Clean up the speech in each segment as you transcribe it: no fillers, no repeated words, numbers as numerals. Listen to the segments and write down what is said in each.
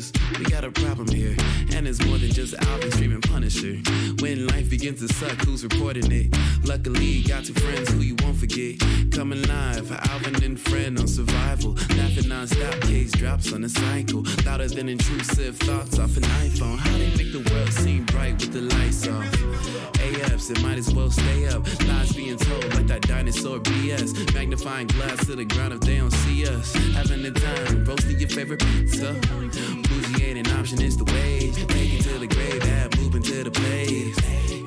is, we got a problem here. And it's more than just Alvin streaming Punisher. When life begins to suck, who's reporting it? Luckily, got two friends who you won't forget. Coming live for Alvin and Fran on survival. Laughing non-stop, case drops on a cycle. Louder than intrusive thoughts off an iPhone. How they make the world seem bright with the lights off. AFs, it might as well stay up. Lies being told like that dinosaur BS. Magnifying glass to the ground if they don't see us. Having the time, roasting your favorite pizza. Bougie ain't an option, it's the way. Take it to the grave, add moving to the place.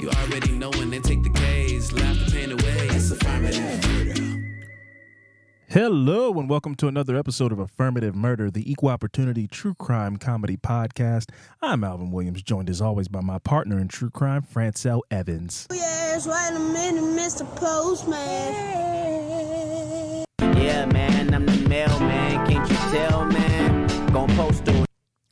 You already know when they take the case. Laugh the pain away, it's affirmative murder. Hello and welcome to another episode of Affirmative Murder, the equal opportunity true crime comedy podcast. I'm Alvin Williams, joined as always by my partner in true crime, Fran and Alvin. Yes, wait a minute, Mr. Postman. Yeah, man, I'm the mailman. Can't you tell, man? Gonna post it.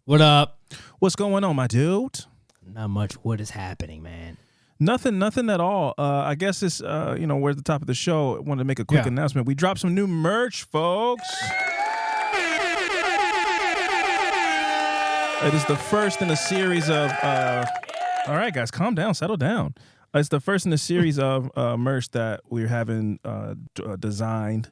What up? What's going on, my dude? Not much. What is happening, man? Nothing at all. I guess it's, we're at the top of the show. I wanted to make a quick announcement. We dropped some new merch, folks. It is the first in a series of, all right, guys, calm down, settle down. It's the first in a series of merch that we're having designed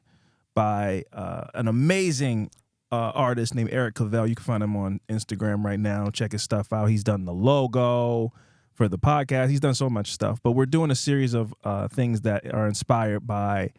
by an amazing artist named Eric Cavell. You can find him on Instagram right now. Check his stuff out. He's done the logo for the podcast. He's done so much stuff, but we're doing a series of things that are inspired by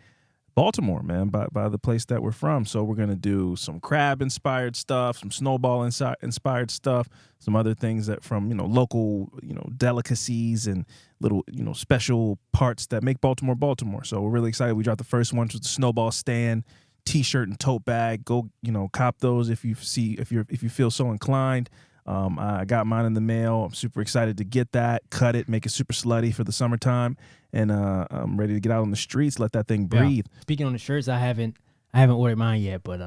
Baltimore, man, by the place that we're from. So we're going to do some crab-inspired stuff, some snowball-inspired stuff, some other things that from, local, delicacies and little, special parts that make Baltimore, Baltimore. So we're really excited. We dropped the first one, which was the snowball stand, t-shirt and tote bag. Go, cop those if you feel so inclined. I got mine in the mail. I'm super excited to get that, cut it, make it super slutty for the summertime, and I'm ready to get out on the streets, let that thing breathe. Yeah. Speaking on the shirts, I haven't ordered mine yet, but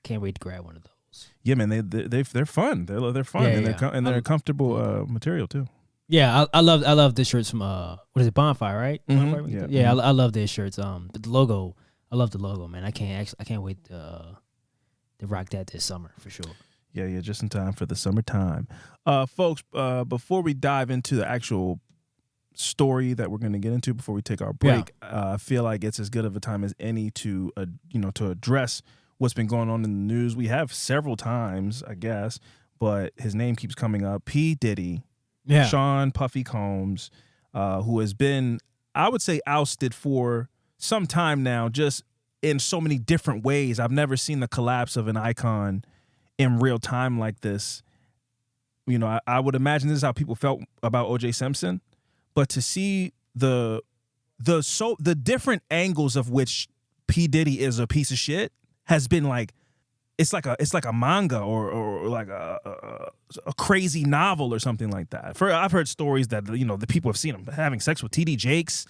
can't wait to grab one of those. Yeah, man, they're fun. They're fun, and they're comfortable material too. Yeah, I love the shirts from what is it, Bonfire, right? Mm-hmm. Bonfire? Yeah, I love their shirts. The logo, I love the logo, man. I can't wait to rock that this summer for sure. Yeah, just in time for the summertime. Folks, before we dive into the actual story that we're going to get into before we take our break, I feel like it's as good of a time as any to address what's been going on in the news. We have several times, I guess, but his name keeps coming up. P. Diddy, Sean Puffy Combs, who has been, I would say, ousted for some time now, just in so many different ways. I've never seen the collapse of an icon in real time like this. I would imagine this is how people felt about O.J. Simpson, but to see the different angles of which P. Diddy is a piece of shit has been like, it's like a manga or like a crazy novel or something like that. I've heard stories that the people have seen him having sex with T.D. Jakes,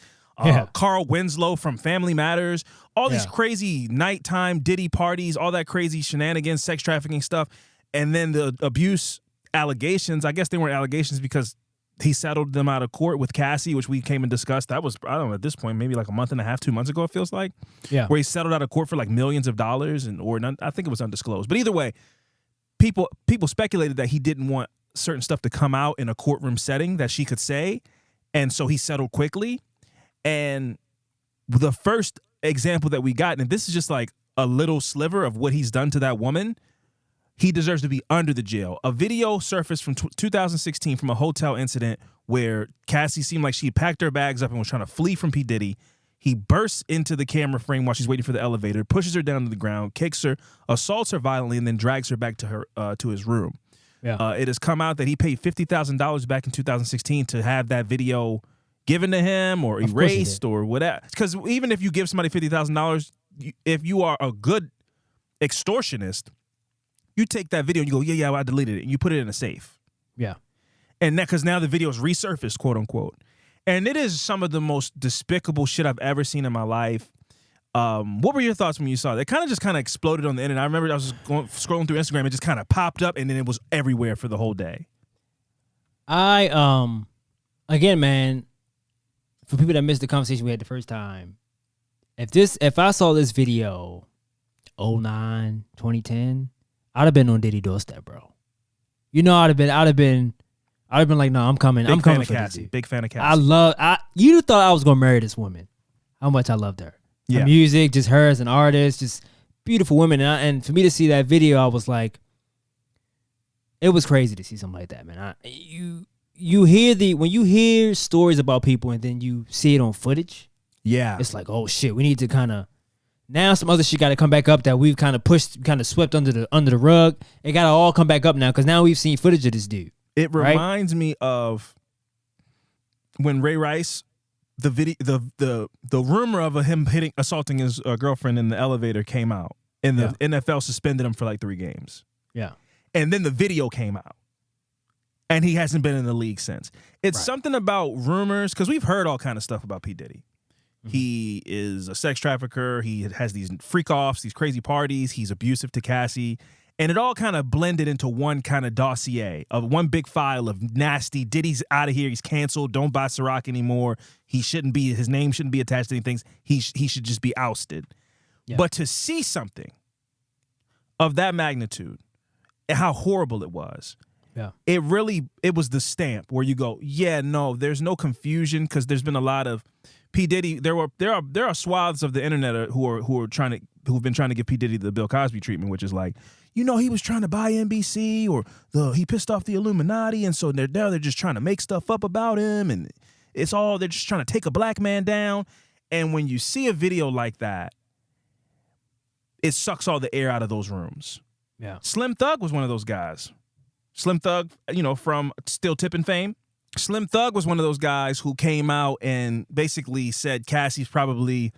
Carl Winslow from Family Matters, all these crazy nighttime Diddy parties, all that crazy shenanigans, sex trafficking stuff, and then the abuse allegations. I guess they weren't allegations because he settled them out of court with Cassie, which we came and discussed. That was, I don't know, at this point, maybe like a month and a half, 2 months ago, it feels like. Yeah. Where he settled out of court for like millions of dollars, I think it was undisclosed. But either way, people speculated that he didn't want certain stuff to come out in a courtroom setting that she could say, and so he settled quickly. And the first example that we got, and this is just like a little sliver of what he's done to that woman, he deserves to be under the jail. A video surfaced from 2016 from a hotel incident where Cassie seemed like she packed her bags up and was trying to flee from P. Diddy. He bursts into the camera frame while she's waiting for the elevator, pushes her down to the ground, kicks her, assaults her violently, and then drags her back to his room. Yeah. It has come out that he paid $50,000 back in 2016 to have that video given to him or erased or whatever. Because even if you give somebody $50,000, if you are a good extortionist, you take that video and you go, well, I deleted it, and you put it in a safe. Yeah. And because now the video is resurfaced, quote unquote. And it is some of the most despicable shit I've ever seen in my life. What were your thoughts when you saw it? It kind of exploded on the internet. I remember I was scrolling through Instagram, it just kind of popped up, and then it was everywhere for the whole day. Again, man, for people that missed the conversation we had the first time, if I saw this video 2009, 2010, I'd have been on Diddy doorstep, bro. you know, I'd have been like, no, I'm coming. I'm coming for this dude. Big fan of Cassie. You thought I was gonna marry this woman. How much I loved her. Yeah. Her music, just her as an artist, just beautiful women. And for me to see that video, I was like, it was crazy to see something like that, man. When you hear stories about people and then you see it on footage, yeah, it's like, oh shit, we need to kind of, now some other shit got to come back up that we've kind of pushed, kind of swept under the rug. It got to all come back up now because now we've seen footage of this dude. It reminds me of when Ray Rice, the video, the rumor of him assaulting his girlfriend in the elevator came out, and the NFL suspended him for like 3 games. Yeah, and then the video came out, and he hasn't been in the league since. It's something about rumors, because we've heard all kind of stuff about P. Diddy. Mm-hmm. He is a sex trafficker. He has these freak-offs, these crazy parties. He's abusive to Cassie. And it all kind of blended into one kind of dossier of one big file of nasty. Diddy's out of here. He's canceled. Don't buy Ciroc anymore. His name shouldn't be attached to anything. He should just be ousted. Yeah. But to see something of that magnitude and how horrible it was, it was the stamp where you go, yeah, no, there's no confusion, because there's been a lot of P. Diddy. There are swaths of the internet who've been trying to give P. Diddy the Bill Cosby treatment, which is like, you know, he was trying to buy NBC, or he pissed off the Illuminati, and so they're just trying to make stuff up about him, and they're just trying to take a black man down. And when you see a video like that, it sucks all the air out of those rooms. Yeah, Slim Thug was one of those guys. Slim Thug, you know, from Still Tippin' fame. Slim Thug was one of those guys who came out and basically said Cassie's probably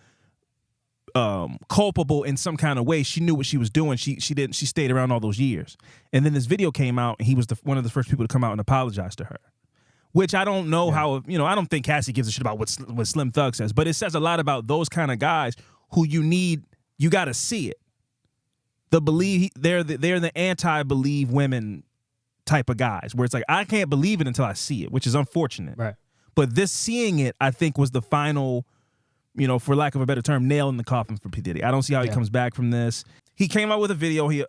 culpable in some kind of way. She knew what she was doing. She stayed around all those years. And then this video came out, and he was one of the first people to come out and apologize to her. Which I don't know how, you know, I don't think Cassie gives a shit about what Slim Thug says, but it says a lot about those kind of guys who you got to see it. They're the anti-believe women type of guys, where it's like, I can't believe it until I see it, which is unfortunate. Right. But this seeing it, I think, was the final, you know, for lack of a better term, nail in the coffin for P. Diddy. I don't see how he comes back from this. He came out with a video. He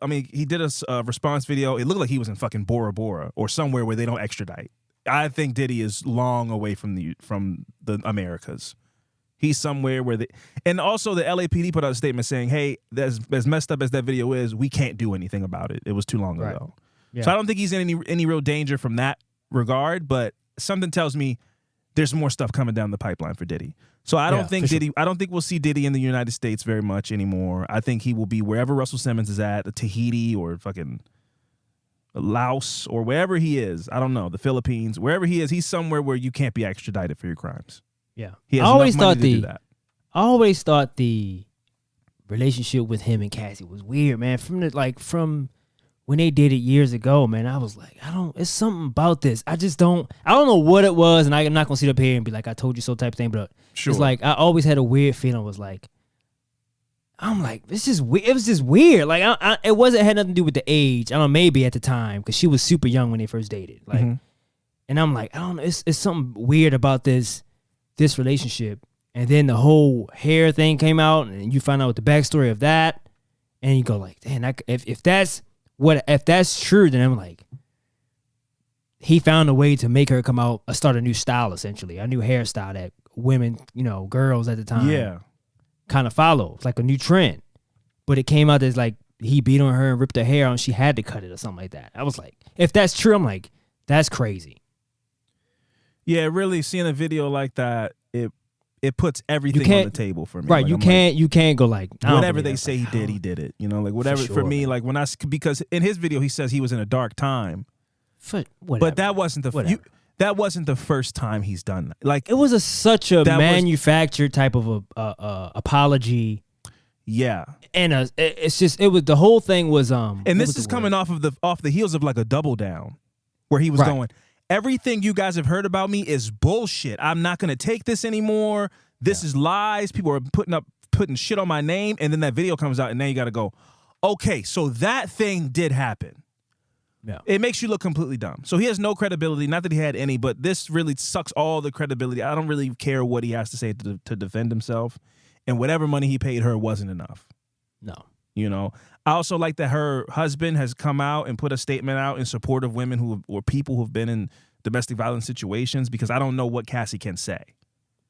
did a response video. It looked like he was in fucking Bora Bora or somewhere where they don't extradite. I think Diddy is long away from the Americas. He's somewhere where and also the LAPD put out a statement saying, hey, as messed up as that video is, we can't do anything about it. It was too long ago. Yeah. So I don't think he's in any real danger from that regard, but something tells me there's more stuff coming down the pipeline for Diddy. So I don't think Diddy. Sure. I don't think we'll see Diddy in the United States very much anymore. I think he will be wherever Russell Simmons is at, Tahiti or fucking Laos or wherever he is. I don't know, the Philippines, wherever he is. He's somewhere where you can't be extradited for your crimes. Yeah, he has enough money to do that. I always thought the relationship with him and Cassie was weird, man. From when they did it years ago, man, I was like, it's something about this. I don't know what it was, and I'm not going to sit up here and be like, I told you so type thing, but it's like, I always had a weird feeling, was like, I'm like, it was just weird. Like, it had nothing to do with the age. I don't know, maybe at the time, because she was super young when they first dated. Like, and I'm like, I don't know, it's something weird about this relationship. And then the whole hair thing came out, and you find out the backstory of that, and you go like, damn, if that's true, then I'm like, he found a way to make her come out, start a new style, essentially, a new hairstyle that women, you know, girls at the time, kind of follow, like a new trend. But it came out as like he beat on her and ripped her hair out, and she had to cut it or something like that. I was like, if that's true, I'm like, that's crazy. Yeah, really, seeing a video like that, it puts everything on the table for me. Right, like, you can't go like, whatever they say he did it. You know, like whatever for me, man. Like because in his video he says he was in a dark time. But that wasn't the first time he's done that. Like, it was such a manufactured type of apology. Yeah, and the whole thing was and this is coming off the heels of like a double down, where he was going, everything you guys have heard about me is bullshit. I'm not going to take this anymore. This is lies. People are putting shit on my name. And then that video comes out, and now you got to go, okay, so that thing did happen. Yeah. It makes you look completely dumb. So he has no credibility. Not that he had any, but this really sucks all the credibility. I don't really care what he has to say to defend himself. And whatever money he paid her wasn't enough. No. You know, I also like that her husband has come out and put a statement out in support of women or people who've been in domestic violence situations, because I don't know what Cassie can say.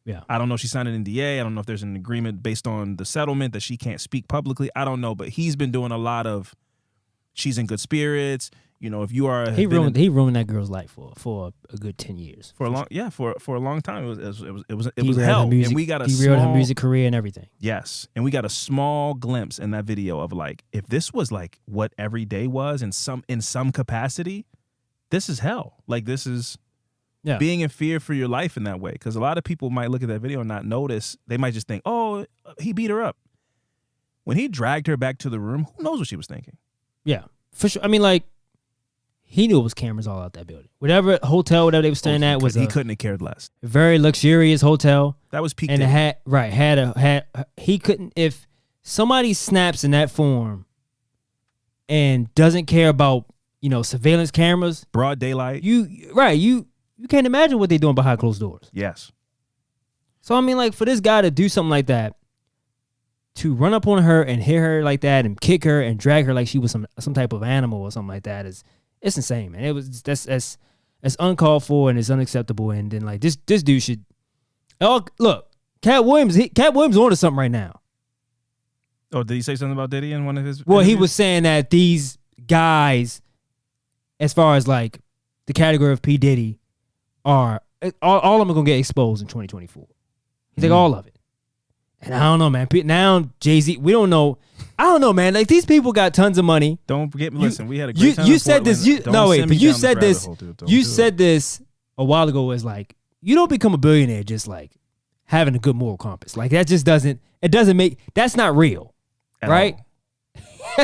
Yeah. I don't know if she signed an NDA. I don't know if there's an agreement based on the settlement that she can't speak publicly. I don't know, but he's been doing a lot of, she's in good spirits. You know, if you are, he ruined that girl's life for a good 10 years. For a long time. It was He hell. Music, and we got a derailed her music career and everything. Yes, and we got a small glimpse in that video of like, if this was like what every day was in some capacity, this is hell. Like, this is being in fear for your life in that way. Because a lot of people might look at that video and not notice. They might just think, oh, he beat her up. When he dragged her back to the room, who knows what she was thinking? Yeah, for sure. I mean, like, he knew it was cameras all out that building. Whatever hotel, whatever they were staying at, he couldn't have cared less. A very luxurious hotel. That was peak. And it he couldn't, if somebody snaps in that form and doesn't care about, surveillance cameras, broad daylight. You can't imagine what they're doing behind closed doors. Yes. So I mean, like, for this guy to do something like that, to run up on her and hit her like that and kick her and drag her like she was some type of animal or something like that, it's insane, man. That's uncalled for and it's unacceptable. And then, like, this dude should. Oh, look, Cat Williams onto something right now. Oh, did he say something about Diddy in one of his? Well, interviews? he was saying that these guys, as far as like the category of P. Diddy, are all of them are gonna get exposed in 2024. He's like, all of it. And I don't know, man. Now Jay-Z, we don't know. I don't know, man. Like, these people got tons of money. Don't forget me. Listen, we had a great time. You said this. You said this. You said this a while ago. Was like, you don't become a billionaire just like having a good moral compass. Like, that just doesn't. It doesn't make. That's not real, right?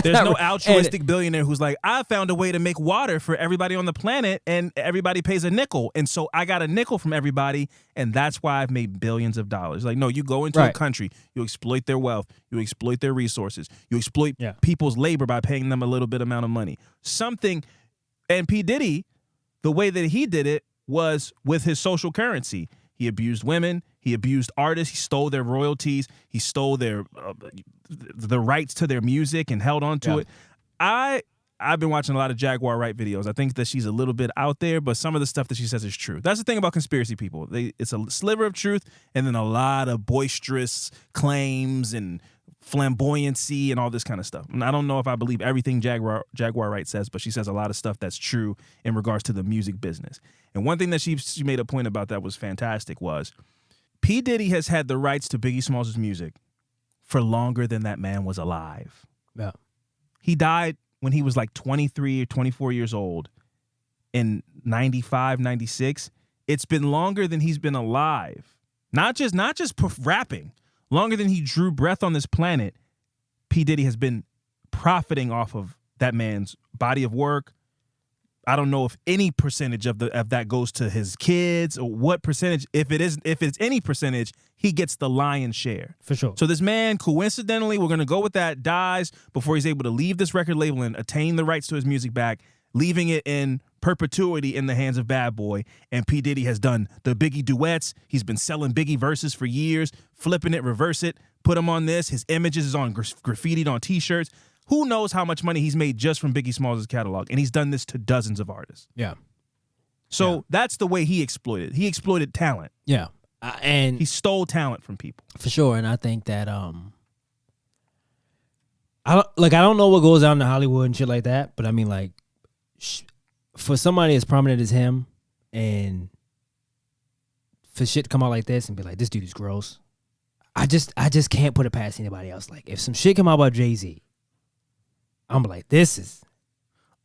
There's no altruistic billionaire who's like, I found a way to make water for everybody on the planet and everybody pays a nickel. And so I got a nickel from everybody. And that's why I've made billions of dollars. Like, no, you go into a country, you exploit their wealth, you exploit their resources, you exploit people's labor by paying them a little bit amount of money. And P. Diddy, the way that he did it was with his social currency. He abused women. He abused artists. He stole their royalties. He stole their the rights to their music and held on to it. I've been watching a lot of Jaguar Wright videos. I think that she's a little bit out there, but some of the stuff that she says is true. That's the thing about conspiracy people. It's a sliver of truth and then a lot of boisterous claims and flamboyancy and all this kind of stuff. And I don't know if I believe everything Jaguar Wright says, but she says a lot of stuff that's true in regards to the music business. And one thing that she made a point about that was fantastic was P. Diddy has had the rights to Biggie Smalls' music for longer than that man was alive. Yeah. He died when he was like 23 or 24 years old in 95, 96. It's been longer than he's been alive. Not just rapping. Longer than he drew breath on this planet, P. Diddy has been profiting off of that man's body of work. I don't know if any percentage of that goes to his kids or what percentage. If it's any percentage, he gets the lion's share. For sure. So this man, coincidentally, we're going to go with that, dies before he's able to leave this record label and attain the rights to his music back, leaving it in perpetuity in the hands of Bad Boy. And P. Diddy has done the Biggie duets. He's been selling Biggie verses for years, flipping it, reverse it, put him on this. His images is on graffitied on T-shirts. Who knows how much money he's made just from Biggie Smalls' catalog? And he's done this to dozens of artists. Yeah. So that's the way he exploited. He exploited talent. Yeah. And he stole talent from people. For sure. And I think that I don't know what goes on in Hollywood and shit like that, but I mean, like, for somebody as prominent as him and for shit to come out like this and be like, this dude is gross, I just can't put it past anybody else. Like, if some shit come out about Jay-Z, I'm like, this is...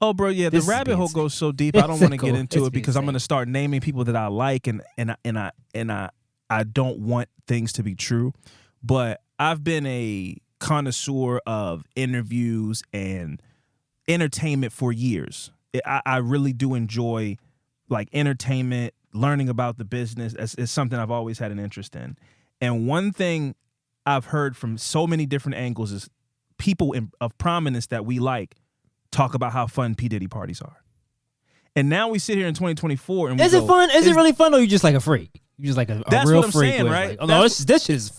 Oh, bro, yeah, the rabbit hole goes so deep. I don't want to get into it because I'm going to start naming people that I like, and I don't want things to be true. But I've been a connoisseur of interviews and entertainment for years. I really do enjoy like entertainment, learning about the business. It's something I've always had an interest in. And one thing I've heard from so many different angles is people of prominence that we like talk about how fun P. Diddy parties are. And now we sit here in 2024 and is it fun? Is it really fun, or you just like a freak? You just like a That's real what I'm freak. saying, where it's right? Like, oh no, this shit is.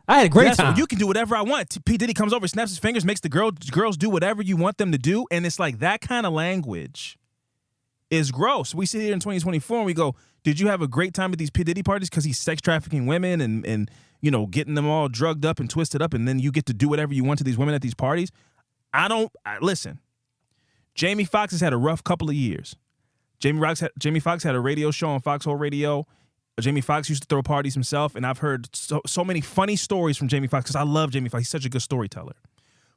I had a great time. You can do whatever I want. P Diddy comes over, snaps his fingers, makes the girls do whatever you want them to do, and it's like that kind of language is gross. We sit here in 2024 and we go, "Did you have a great time at these P Diddy parties because he's sex trafficking women and getting them all drugged up and twisted up, and then you get to do whatever you want to these women at these parties?" Listen. Jamie Foxx has had a rough couple of years. Jamie Foxx had a radio show on Foxhole Radio. Jamie Foxx used to throw parties himself, and I've heard so many funny stories from Jamie Foxx because I love Jamie Foxx. He's such a good storyteller.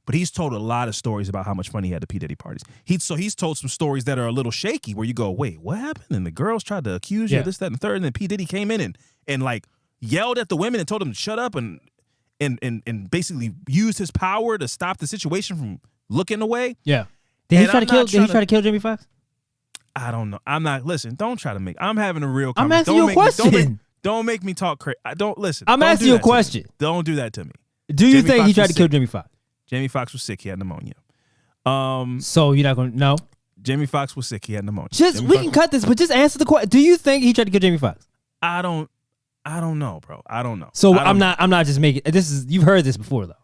But he's told a lot of stories about how much fun he had at P. Diddy parties. He's told some stories that are a little shaky where you go, wait, what happened? And the girls tried to accuse you of this, that, and the third. And then P. Diddy came in and like yelled at the women and told them to shut up and basically used his power to stop the situation from looking away. Yeah. Did he try to kill Jamie Foxx? I don't know. I'm not. Listen, don't try to make. I'm having a real conversation. I'm asking you a question. Don't make me talk crazy. Don't listen. I'm asking you a question. Don't do that to me. Do you think he tried to kill Jamie Foxx? Jamie Foxx was sick. He had pneumonia. So you're not going to know? Jamie Foxx was sick. He had pneumonia. We can cut this, but just answer the question. Do you think he tried to kill Jamie Foxx? I don't know, bro. I don't know. So I'm not just making this. You've heard this before though.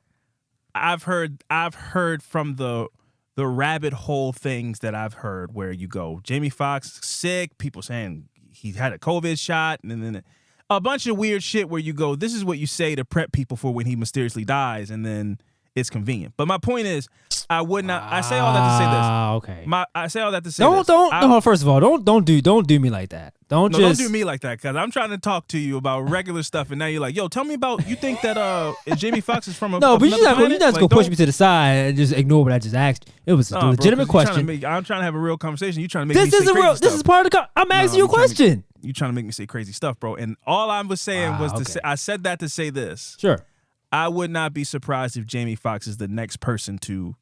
I've heard from the rabbit hole things that I've heard where you go, Jamie Foxx sick, people saying he had a COVID shot, and then a bunch of weird shit where you go, this is what you say to prep people for when he mysteriously dies, and then it's convenient. But my point is, I would not. I say all that to say this. Okay. I say all that to say don't this. No, first of all, don't do me like that. Don't do me like that, because I'm trying to talk to you about regular stuff, and now you're like, yo, tell me about. You think that Jamie Foxx is from a no, but you're not planet? gonna push me to the side and just ignore what I just asked. It was a legitimate question. I'm trying to have a real conversation. You trying to make me say crazy stuff. This is part of the. I'm asking you a question. You trying to make me say crazy stuff, bro? And all I was saying was to say. I said that to say this. Sure. I would not be surprised if Jamie Foxx is the next person to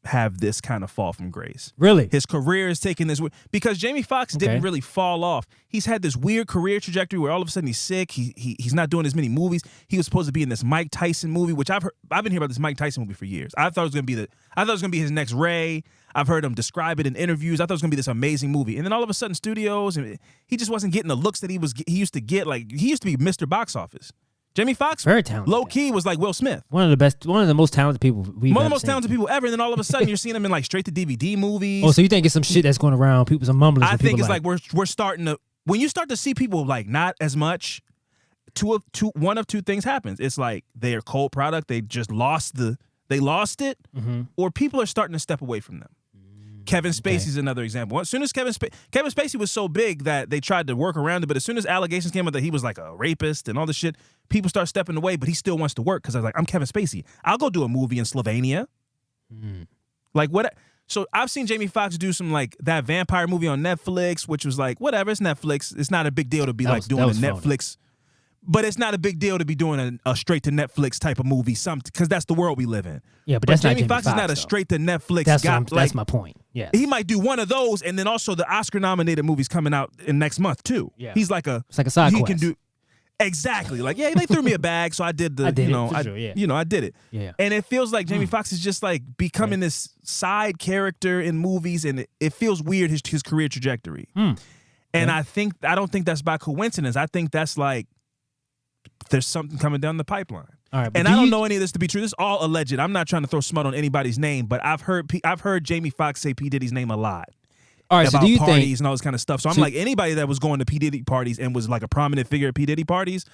have this kind of fall from grace. Really? His career is taking this because Jamie Foxx didn't really fall off. He's had this weird career trajectory where all of a sudden he's sick. He's not doing as many movies. He was supposed to be in this Mike Tyson movie, which I've been hearing about this Mike Tyson movie for years. I thought it was gonna be his next Ray. I've heard him describe it in interviews. I thought it was gonna be this amazing movie, and then all of a sudden, studios, and he just wasn't getting the looks that he used to get. Like he used to be Mr. Box Office. Jamie Foxx, very talented. Low key was like Will Smith. One of the most talented people One of the most talented people ever. And then all of a sudden you're seeing him in like straight to DVD movies. Oh, so you think it's some shit that's going around? People, some mumblers. I think it's like we're starting to, when you start to see people like not as much, one of two things happens. It's like they are cold product. They just lost it, or people are starting to step away from them. Kevin Spacey's another example. As soon as Kevin Spacey was so big that they tried to work around it, but as soon as allegations came out that he was like a rapist and all this shit, people start stepping away, but he still wants to work because I was like, I'm Kevin Spacey. I'll go do a movie in Slovenia. Like what? So I've seen Jamie Foxx do some like that vampire movie on Netflix, which was like, whatever, it's Netflix. It's not a big deal to be doing a Netflix. But it's not a big deal to be doing a straight to Netflix type of movie, because that's the world we live in. Yeah, but that's Jamie not Foxx is not a straight to Netflix guy. That's my point. Yeah, he might do one of those, and then also the Oscar nominated movies coming out in next month too. Yeah, he's like it's like a side quest. Can do exactly like they threw me a bag, so I did I did it. Yeah, and it feels like Jamie Foxx is just like becoming this side character in movies, and it feels weird his career trajectory. And I don't think that's by coincidence. I think that's like, there's something coming down the pipeline. All right, and I don't know any of this to be true. This is all alleged. I'm not trying to throw smut on anybody's name, but I've heard Jamie Foxx say P. Diddy's name a lot. All right, about so do you parties and all this kind of stuff. So I'm like, anybody that was going to P. Diddy parties and was like a prominent figure at P. Diddy parties,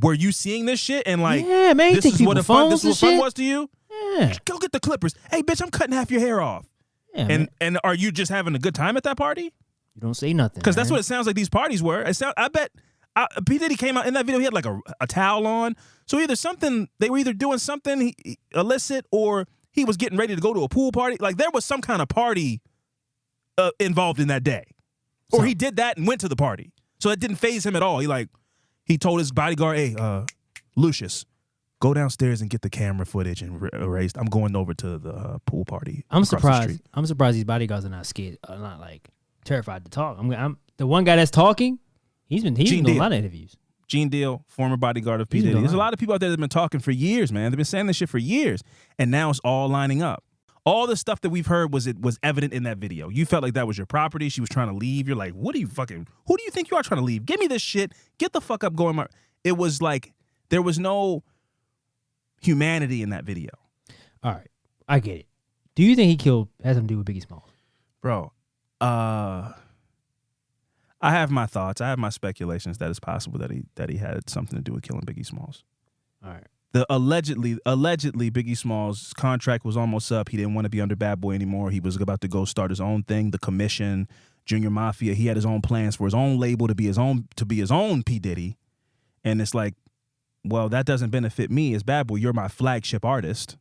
were you seeing this shit and like, yeah, man, this is what fun was to you? Yeah. Go get the clippers. Hey, bitch, I'm cutting half your hair off. Yeah, and are you just having a good time at that party? You don't say nothing. Because that's what it sounds like these parties were. I bet P. Diddy came out in that video, he had like a towel on. So they were either doing something illicit, or he was getting ready to go to a pool party. Like there was some kind of party involved in that day. Or he did that and went to the party. So it didn't faze him at all. He told his bodyguard, hey, Lucius, go downstairs and get the camera footage and erased. I'm going over to the pool party. I'm surprised. I'm surprised these bodyguards are not scared, are not like terrified to talk. I'm the one guy that's talking. He's been doing a lot of interviews. Gene Deal, former bodyguard of P. Diddy. There's a lot of people out there that have been talking for years, man. They've been saying this shit for years, and now it's all lining up. All the stuff that we've heard was evident in that video. You felt like that was your property. She was trying to leave. You're like, who do you think you are trying to leave? Give me this shit. Get the fuck up going. It was like, there was no humanity in that video. All right. I get it. Do you think he had something to do with Biggie Smalls? Bro, I have my thoughts. I have my speculations that it's possible that he had something to do with killing Biggie Smalls. All right. Allegedly, Biggie Smalls' contract was almost up. He didn't want to be under Bad Boy anymore. He was about to go start his own thing, The Commission, Junior Mafia. He had his own plans for his own label to be his own P. Diddy. And it's like, well, that doesn't benefit me as Bad Boy. You're my flagship artist.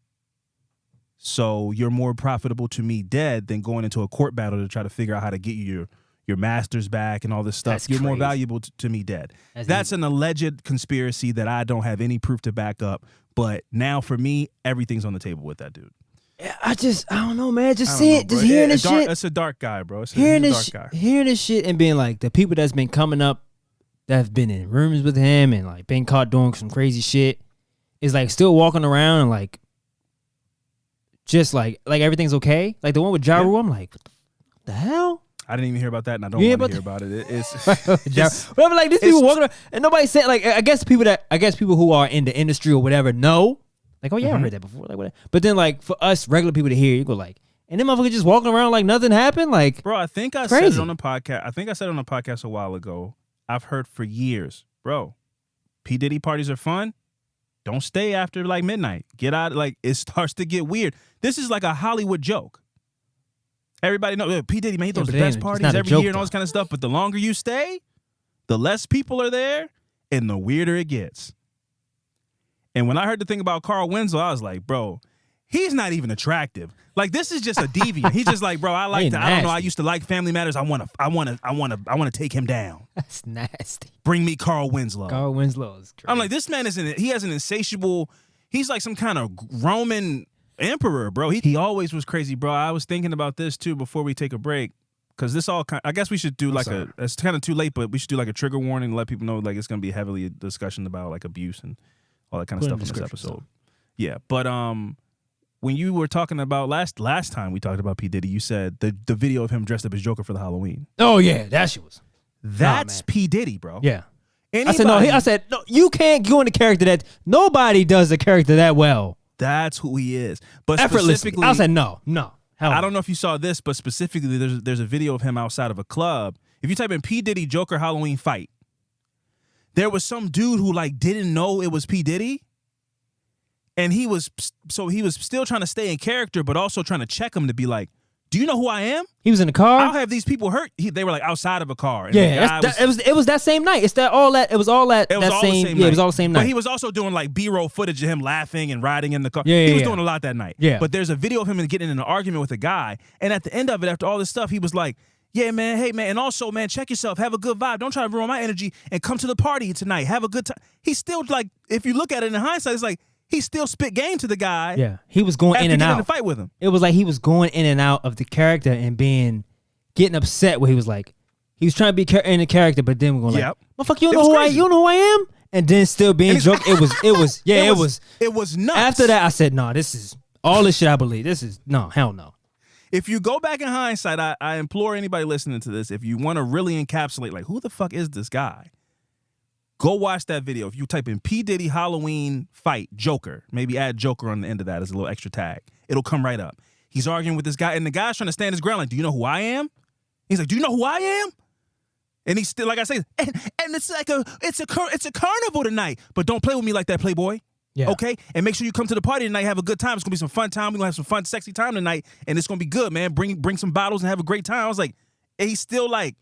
So you're more profitable to me dead than going into a court battle to try to figure out how to get you your masters back and all this stuff. That's You're more crazy. valuable to me dead. That's an alleged conspiracy that I don't have any proof to back up. But now for me, everything's on the table with that dude. I don't know, man. Just hearing this shit. It's a dark guy, bro. Hearing he's a dark guy. Hearing this shit and being like, the people that's been coming up that have been in rooms with him and like been caught doing some crazy shit is like still walking around and like just like everything's okay. Like the one with Ja Rule, I'm like, what the hell? I didn't even hear about that, and I don't want to hear about it. Whatever, like these people walking around, and nobody said like. I guess people who are in the industry or whatever know, like, oh yeah, I heard that before, like whatever. But then like for us regular people to hear, you go like, and them motherfuckers just walking around like nothing happened, like. Bro, I think I said it on the podcast. I think I said it on the podcast a while ago. I've heard for years, bro. P. Diddy parties are fun. Don't stay after like midnight. Get out. Like it starts to get weird. This is like a Hollywood joke. Everybody knows P. Diddy, man, he throws the best parties every year and all this kind of stuff. But the longer you stay, the less people are there and the weirder it gets. And when I heard the thing about Carl Winslow, I was like, bro, he's not even attractive. Like this is just a deviant. He's just like, bro, I don't know. I used to like Family Matters. I want to take him down. That's nasty. Bring me Carl Winslow. Carl Winslow is crazy. I'm like, this man he has an insatiable, he's like some kind of Roman emperor, bro. He always was crazy, bro. I was thinking about this too before we take a break, because this all I guess we should do it's kind of too late, but we should do like a trigger warning and let people know like it's gonna be heavily a discussion about like abuse and all that kind of stuff in this episode. Yeah, but when you were talking about last time we talked about P. Diddy, you said the video of him dressed up as Joker for the Halloween. Oh yeah, that shit was. That's P. Diddy, bro. Yeah. I said no. You can't go into character that nobody does a character that well. That's who he is. But effortlessly. Specifically, I said no. I don't know if you saw this, but specifically, there's a video of him outside of a club. If you type in P. Diddy Joker Halloween fight, there was some dude who like didn't know it was P. Diddy, and he was still trying to stay in character, but also trying to check him to be like, do you know who I am? He was in the car. I'll have these people hurt. They were like outside of a car. And yeah, it was that same night. It was all the same night. But he was also doing like B-roll footage of him laughing and riding in the car. Yeah, he was doing a lot that night. Yeah. But there's a video of him getting in an argument with a guy, and at the end of it, after all this stuff, he was like, yeah, man, hey, man, and also, man, check yourself. Have a good vibe. Don't try to ruin my energy, and come to the party tonight. Have a good time. He's still like, if you look at it in hindsight, it's like, he still spit game to the guy. Yeah, he was going in and out. After getting in a fight with him. It was like he was going in and out of the character and getting upset where he was like, he was trying to be in the character, but then we're going like, motherfucker, you know who I am? And then still being joke. It was nuts. After that, I said, no, this is all this shit I believe. This is, no, hell no. If you go back in hindsight, I implore anybody listening to this, if you want to really encapsulate, like, who the fuck is this guy? Go watch that video. If you type in P. Diddy Halloween fight Joker, maybe add Joker on the end of that as a little extra tag. It'll come right up. He's arguing with this guy, and the guy's trying to stand his ground like, do you know who I am? He's like, do you know who I am? And he's still, like I say, and it's like it's a carnival tonight, but don't play with me like that, Playboy. Yeah. Okay? And make sure you come to the party tonight, have a good time. It's going to be some fun time. We're going to have some fun, sexy time tonight, and it's going to be good, man. Bring some bottles and have a great time. I was like, and he's still like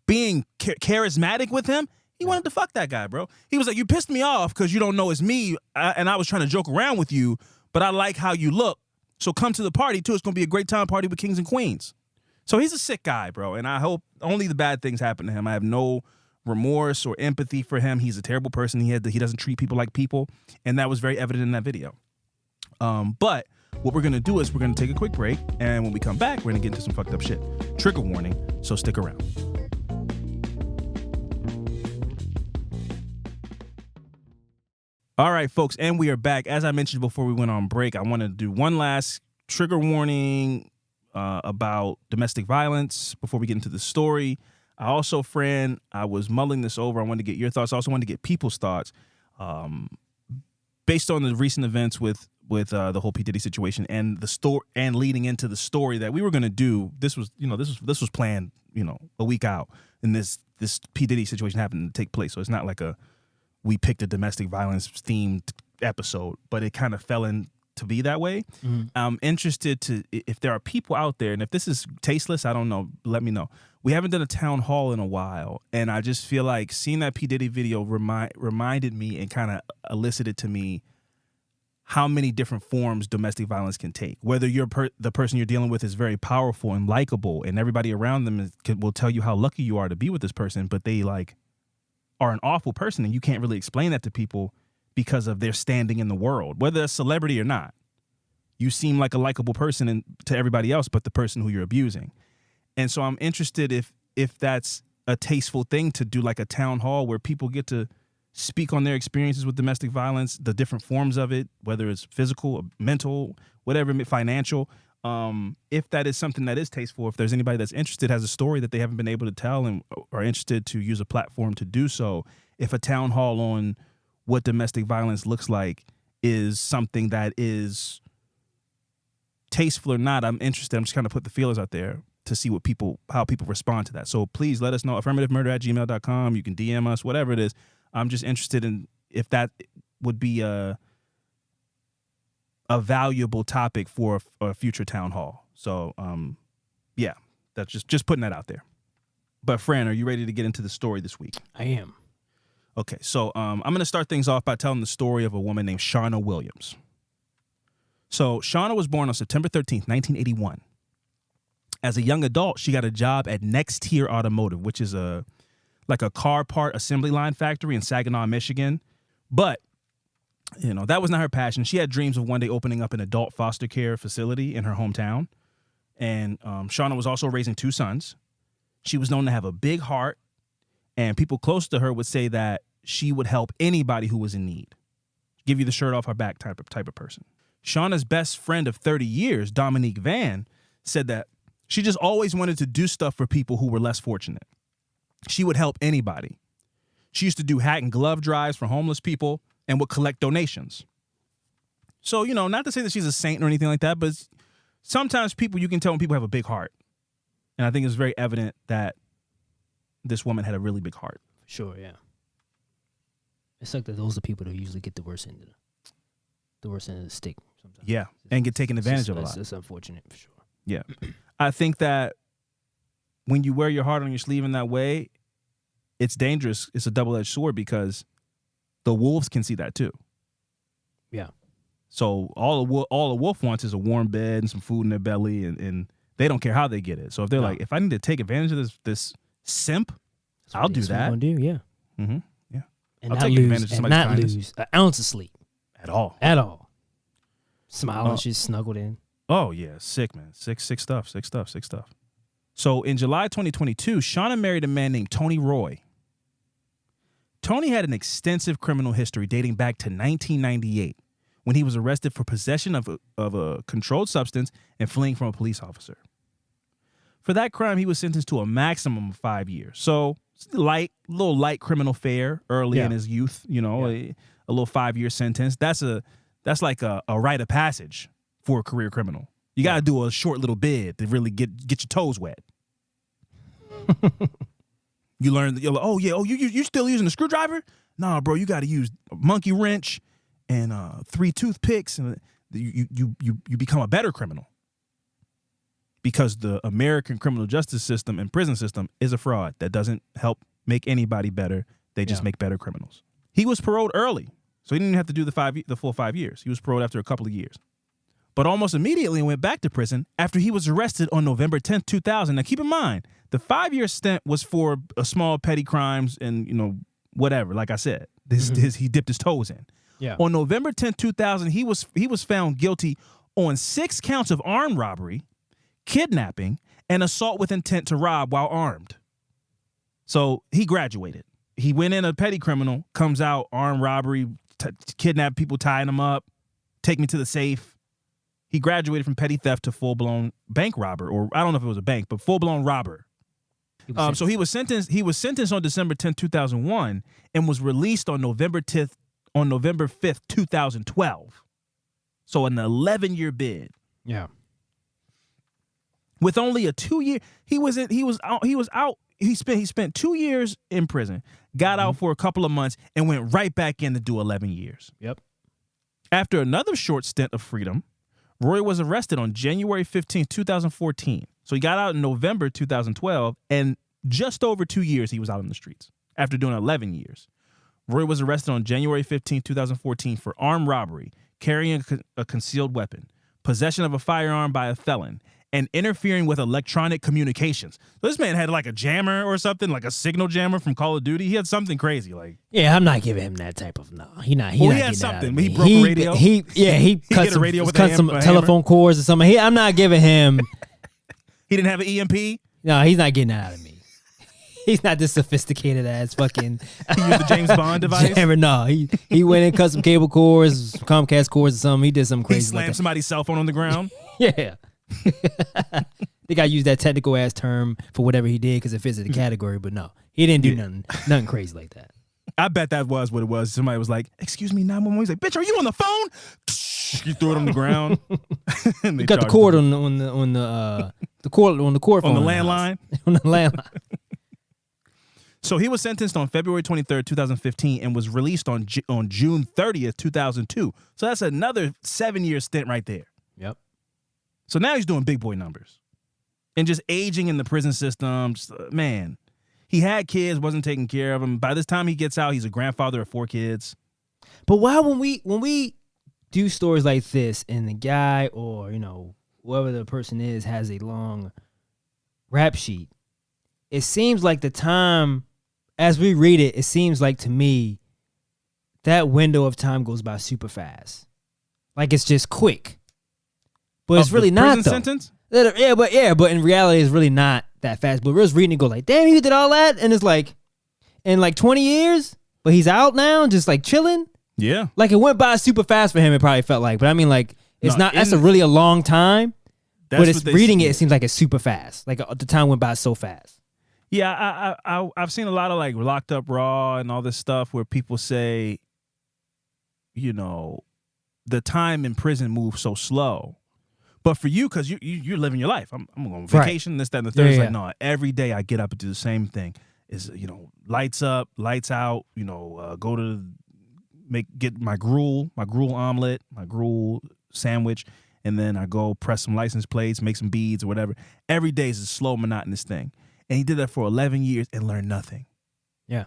being charismatic with him. He wanted to fuck that guy, bro. He was like, you pissed me off because you don't know it's me, and I was trying to joke around with you, but I like how you look. So come to the party, too. It's going to be a great time party with kings and queens. So he's a sick guy, bro, and I hope only the bad things happen to him. I have no remorse or empathy for him. He's a terrible person. He doesn't treat people like people, and that was very evident in that video. But what we're going to do is we're going to take a quick break, and when we come back, we're going to get into some fucked up shit. Trigger warning, so stick around. All right, folks, and we are back. As I mentioned before we went on break, I want to do one last trigger warning about domestic violence before we get into the story. I also, Fran, I was mulling this over. I wanted to get your thoughts. I also wanted to get people's thoughts based on the recent events with the whole P. Diddy situation and the story, and leading into the story that we were going to do. This was planned, a week out, and this P. Diddy situation happened to take place. So it's not like we picked a domestic violence themed episode, but it kind of fell in to be that way. Mm-hmm. I'm interested if there are people out there, and if this is tasteless, I don't know, let me know. We haven't done a town hall in a while, and I just feel like seeing that P. Diddy video reminded me and kind of elicited to me how many different forms domestic violence can take. Whether the person you're dealing with is very powerful and likable, and everybody around them will tell you how lucky you are to be with this person, but they are an awful person, and you can't really explain that to people because of their standing in the world, whether a celebrity or not. You seem like a likable person to everybody else but the person who you're abusing. And so I'm interested if that's a tasteful thing to do, like a town hall where people get to speak on their experiences with domestic violence, the different forms of it, whether it's physical, mental, whatever, financial. If that is something that is tasteful, if there's anybody that's interested, has a story that they haven't been able to tell and are interested to use a platform to do so, if a town hall on what domestic violence looks like is something that is tasteful or not, I'm interested. I'm just kind of put the feelers out there to see how people respond to that. So please let us know. affirmativemurder@gmail.com. You can DM us, whatever it is. I'm just interested in if that would be a valuable topic for a future town hall. So, yeah, that's just putting that out there. But Fran, are you ready to get into the story this week? I am. Okay, so I'm going to start things off by telling the story of a woman named Shauna Williams. So Shauna was born on September 13th, 1981. As a young adult, she got a job at Next Tier Automotive, which is a car part assembly line factory in Saginaw, Michigan. But, that was not her passion. She had dreams of one day opening up an adult foster care facility in her hometown. And Shauna was also raising 2 sons. She was known to have a big heart, and people close to her would say that she would help anybody who was in need. Give you the shirt off her back type of person. Shauna's best friend of 30 years, Dominique Van, said that she just always wanted to do stuff for people who were less fortunate. She would help anybody. She used to do hat and glove drives for homeless people and would collect donations. So, not to say that she's a saint or anything like that, but sometimes you can tell when people have a big heart. And I think it's very evident that this woman had a really big heart. Sure, yeah. It's like that those are the people that usually get the worst end of the stick sometimes. Yeah, and get taken advantage of a lot. It's unfortunate for sure. Yeah. I think that when you wear your heart on your sleeve in that way, it's dangerous. It's a double-edged sword because the wolves can see that too. Yeah. So all a wolf wants is a warm bed and some food in their belly, and they don't care how they get it. So if they're like, if I need to take advantage of this simp, I'll do that. Gonna do, yeah. Mm-hmm. Yeah. And I'll not take advantage of somebody's kindness. lose an ounce of sleep. At all. Smiling, she's snuggled in. Oh, yeah. Sick, man. Sick stuff. So in July 2022, Shauna married a man named Tony Roy. Tony had an extensive criminal history dating back to 1998 when he was arrested for possession of a controlled substance and fleeing from a police officer. For that crime, he was sentenced to a maximum of 5 years. So little light criminal fare early in his youth, a little 5-year sentence. That's like a rite of passage for a career criminal. You got to do a short little bid to really get your toes wet. You learn that you're like, you still using a screwdriver? Nah, bro, you got to use a monkey wrench and 3 toothpicks, and you become a better criminal. Because the American criminal justice system and prison system is a fraud that doesn't help make anybody better. They just make better criminals. He was paroled early, so he didn't even have to do the full 5 years. He was paroled after a couple of years. But almost immediately went back to prison after he was arrested on November 10th, 2000. Now, keep in mind, the 5-year stint was for a small petty crimes and, whatever. Like I said, he dipped his toes in. Yeah. On November 10th, 2000, he was found guilty on 6 counts of armed robbery, kidnapping, and assault with intent to rob while armed. So he graduated. He went in a petty criminal, comes out, armed robbery, kidnap people, tying them up, take me to the safe. he graduated from petty theft to full-blown bank robber, or I don't know if it was a bank, but full-blown robber. So he was sentenced. He was sentenced on December 10th, 2001, and was released on November 5th, 2012. So an 11-year bid. Yeah. With only a 2-year, he spent 2 years in prison, got out for a couple of months, and went right back in to do 11 years. Yep. After another short stint of freedom, Roy was arrested on January 15th, 2014. So he got out in November 2012, and just over 2 years he was out in the streets after doing 11 years. Roy was arrested on January 15th, 2014 for armed robbery, carrying a concealed weapon, possession of a firearm by a felon, and interfering with electronic communications. So this man had like a jammer or something, like a signal jammer from Call of Duty. He had something crazy. Like, yeah, I'm not giving him that type of He had something. He broke a radio. He cut some, radio with cut some telephone cords or something. I'm not giving him. He didn't have an EMP. No, he's not getting that out of me. He's not this sophisticated as fucking. He used the James Bond device. Jammer, no, he went and cut some cable cords, Comcast cords or something. He did something crazy. He slammed somebody's cell phone on the ground. Yeah. I think I used that technical ass term for whatever he did because it fits in the category, but no, he didn't do nothing crazy like that. I bet that was what it was. Somebody was like, "Excuse me, 911." He's like, "Bitch, are you on the phone?" You threw it on the ground. And you got the cord on the cord phone on the landline. On the landline. So he was sentenced on February 23rd, 2015, and was released on June 30th, 2002. So that's another 7-year stint right there. Yep. So now he's doing big boy numbers and just aging in the prison system. Just, man, he had kids, wasn't taking care of them. By this time he gets out, he's a grandfather of 4 kids. But why when we do stories like this and the guy or, whoever the person is has a long rap sheet, it seems like the time, as we read it, it seems like to me that window of time goes by super fast. Like it's just quick. But it's really not, though. Sentence? Yeah, but in reality, it's really not that fast. But we're just reading and go like, damn, he did all that? And it's like, in like 20 years? But he's out now, just like chilling? Yeah. Like it went by super fast for him, it probably felt like. But I mean, like, that's a really a long time. But it's reading it seems like it's super fast. Like the time went by so fast. Yeah, I've seen a lot of like Locked Up Raw and all this stuff where people say, the time in prison moves so slow. But for you, because you're living your life. I'm going on vacation, this, that, and the third. It's like, no, every day I get up and do the same thing. Is, lights up, lights out, go to get my gruel omelet, my gruel sandwich, and then I go press some license plates, make some beads or whatever. Every day is a slow, monotonous thing. And he did that for 11 years and learned nothing. Yeah.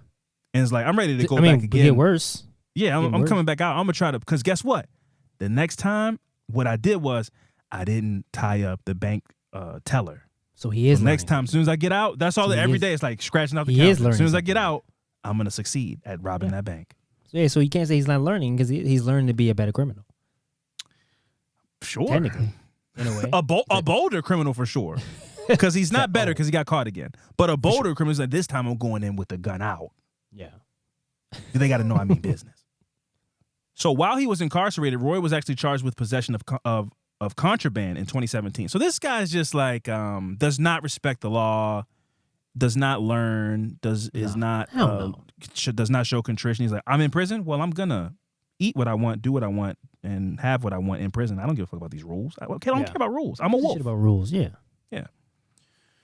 And it's like, I'm ready to go back again. It get worse. Yeah, I'm coming back out. I'm going to try to, because guess what? The next time, what I did was, I didn't tie up the bank teller. So he is. Next time, as soon as I get out, that's all. Every day it's like scratching out the counter. As soon as I get out, I'm gonna succeed at robbing that bank. So you can't say he's not learning because he's learned to be a better criminal. Sure, technically, in a way, a bolder criminal for sure. Because he's not better because he got caught again. But a bolder criminal is like, this time I'm going in with the gun out. Yeah, they got to know I mean business. So while he was incarcerated, Roy was actually charged with possession of contraband in 2017. So this guy's just like does not respect the law, does not learn, does not show contrition. He's like, I'm in prison. Well, I'm gonna eat what I want, do what I want, and have what I want in prison. I don't give a fuck about these rules. I don't care about rules. I'm a wolf. Shit about rules, yeah.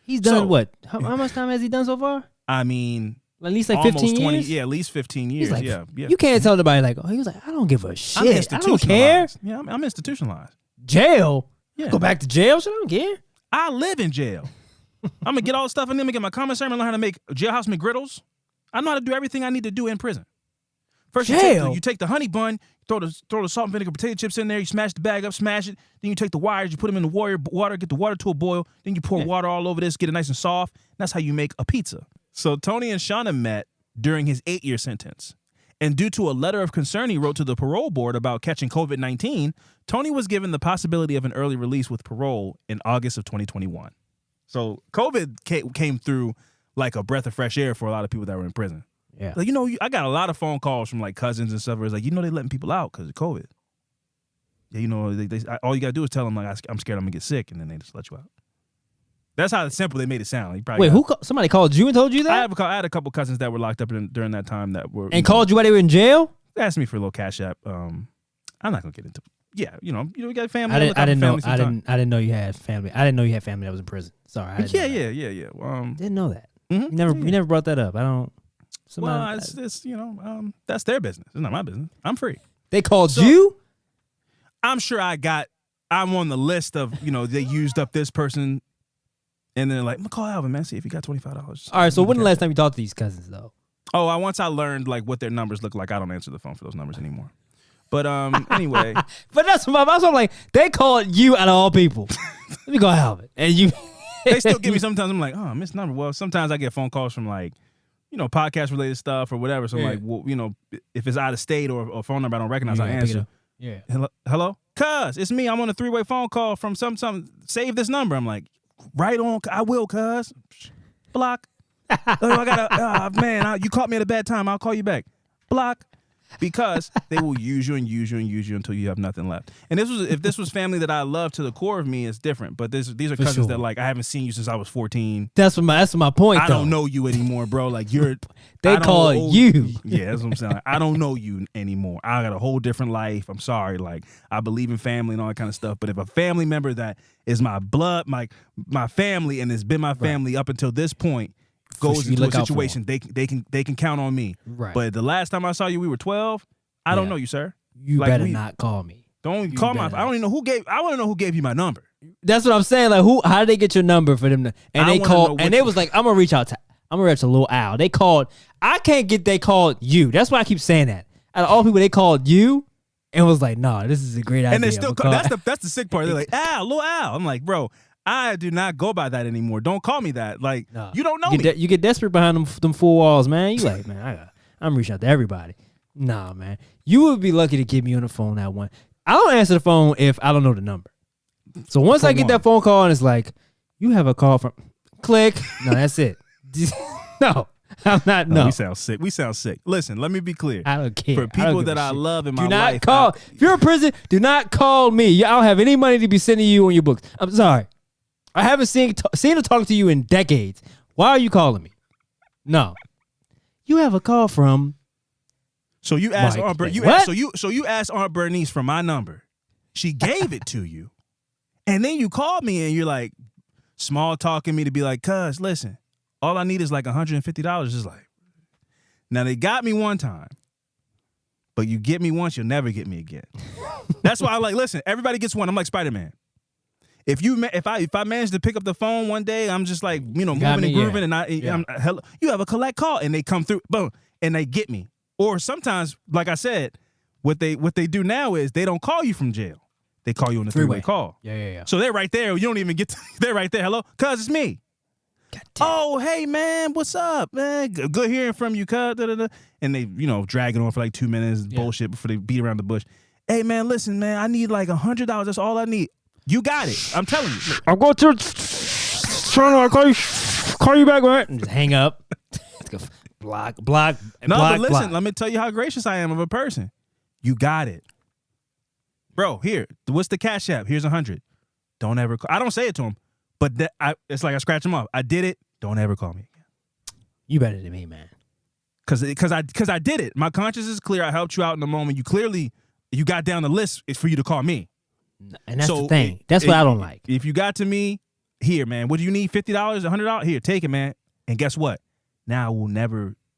He's done what? How much time has he done so far? I mean, at least like 15 years. Yeah, at least 15 years. Like, yeah. You can't tell nobody like, he was like, I don't give a shit. I don't care. Yeah, I'm institutionalized. Jail? Yeah. Go back to jail? So I don't care. I live in jail. I'm going to get all the stuff in there, get my commissary, and learn how to make jailhouse McGriddles. I know how to do everything I need to do in prison. First, you take the honey bun, throw the salt and vinegar potato chips in there, you smash the bag up, smash it. Then you take the wires, you put them in the water, get the water to a boil. Then you pour water all over this, get it nice and soft. That's how you make a pizza. So Tony and Shauna met during his 8-year sentence. And due to a letter of concern he wrote to the parole board about catching COVID-19, Tony was given the possibility of an early release with parole in August of 2021. So COVID came through like a breath of fresh air for a lot of people that were in prison. Yeah. Like, I got a lot of phone calls from like cousins and stuff where it's like, they're letting people out because of COVID. Yeah, you know, all you gotta do is tell them like I'm scared I'm gonna get sick, and then they just let you out. That's how simple they made it sound. Wait, somebody called you and told you that? I had a couple cousins that were locked up during that time that were called you while they were in jail. They asked me for a little cash app. I'm not gonna get into. Yeah, you got family. I didn't know you had family. I didn't know you had family that was in prison. Sorry. I didn't know that. Yeah. Didn't know that. Mm-hmm. You never brought that up. I don't. It's that's their business. It's not my business. I'm free. They called you. I'm sure I'm on the list of they used up this person. And then like, I'm gonna call Alvin, man, see if he got $25. All right, so when the last time you talked to these cousins, though? Oh, once I learned like what their numbers look like, I don't answer the phone for those numbers anymore. But anyway. But that's I'm like, they called you out of all people. Let me go Alvin. And you they still give me sometimes, I'm like, oh, I missed number. Well, sometimes I get phone calls from like, podcast related stuff or whatever. So I'm like, well, if it's out of state or a phone number I don't recognize, I answer. Yeah. Hello? Cuz, it's me. I'm on a 3-way phone call from some save this number. I'm like, right on, I will, cuz. Block. I gotta, you caught me at a bad time. I'll call you back. Block. Because they will use you and use you and use you until you have nothing left. And if this was family that I love to the core of me, it's different. But these are cousins that like I haven't seen you since I was 14. That's my point. I don't know you anymore, bro. Like they call you. Yeah, that's what I'm saying. Like, I don't know you anymore. I got a whole different life. I'm sorry. Like I believe in family and all that kind of stuff. But if a family member that is my blood, my family, and has been my family up until this point, goes into a situation, they can count on me. Right. But the last time I saw you, we were 12. I don't know you, sir. You better not call me. Don't call my. I don't even know who gave. I want to know who gave you my number. That's what I'm saying. Like, how did they get your number for them? And they called, and they was like, I'm gonna reach out to Lil Al. They called. I can't get. They called you. That's why I keep saying that. Out of all people, they called you, and was like, nah, this is a great idea. And they still. That's the sick part. They're like, Lil Al. I'm like, bro. I do not go by that anymore. Don't call me that. Like, you don't know me. You get desperate behind them 4 walls, man. You like, man, I'm reaching out to everybody. Nah, man. You would be lucky to get me on the phone that one. I don't answer the phone if I don't know the number. So once I get that phone call and it's like, you have a call from, click. No, that's it. No, I'm not. No, we sound sick. Listen, let me be clear. I don't care. For people that I love in my life. Do not call. If you're in prison, do not call me. I don't have any money to be sending you on your books. I'm sorry. I haven't seen or talked to you in decades. Why are you calling me? No. You have a call from. So you asked Aunt Bernice. So you asked Aunt Bernice for my number. She gave it to you, and then you called me and you're like, small talking me to be like, cuz listen, all I need is like $150. Just like, now they got me one time, but you get me once, you'll never get me again. That's why I like. Listen, everybody gets one. I'm like Spider-Man. If I manage to pick up the phone one day, I'm just like, moving and grooving, and hello, you have a collect call, and they come through, boom, and they get me. Or sometimes, like I said, what they do now is they don't call you from jail. They call you on the 3-way call. Yeah. So they're right there. You don't even get to, they're right there. Hello, cuz it's me. Oh, hey man, what's up, man? Good hearing from you, cuz. And they, drag it on for like 2 minutes, bullshit before they beat around the bush. Hey man, listen, man, I need like $100. That's all I need. You got it. I'm telling you. I'll go to call you back, man. And just hang up. block. No, but listen, let me tell you how gracious I am of a person. You got it. Bro, here, what's the Cash App? Here's 100. Don't ever call. I don't say it to him, but it's like I scratch him off. I did it. Don't ever call me again. You better than me, man. Because I did it. My conscience is clear. I helped you out in the moment. You got down the list. It's for you to call me. And that's the thing. That's what I don't like. If you got to me, here, man, what do you need? $50, $100? Here, take it, man. And guess what? Now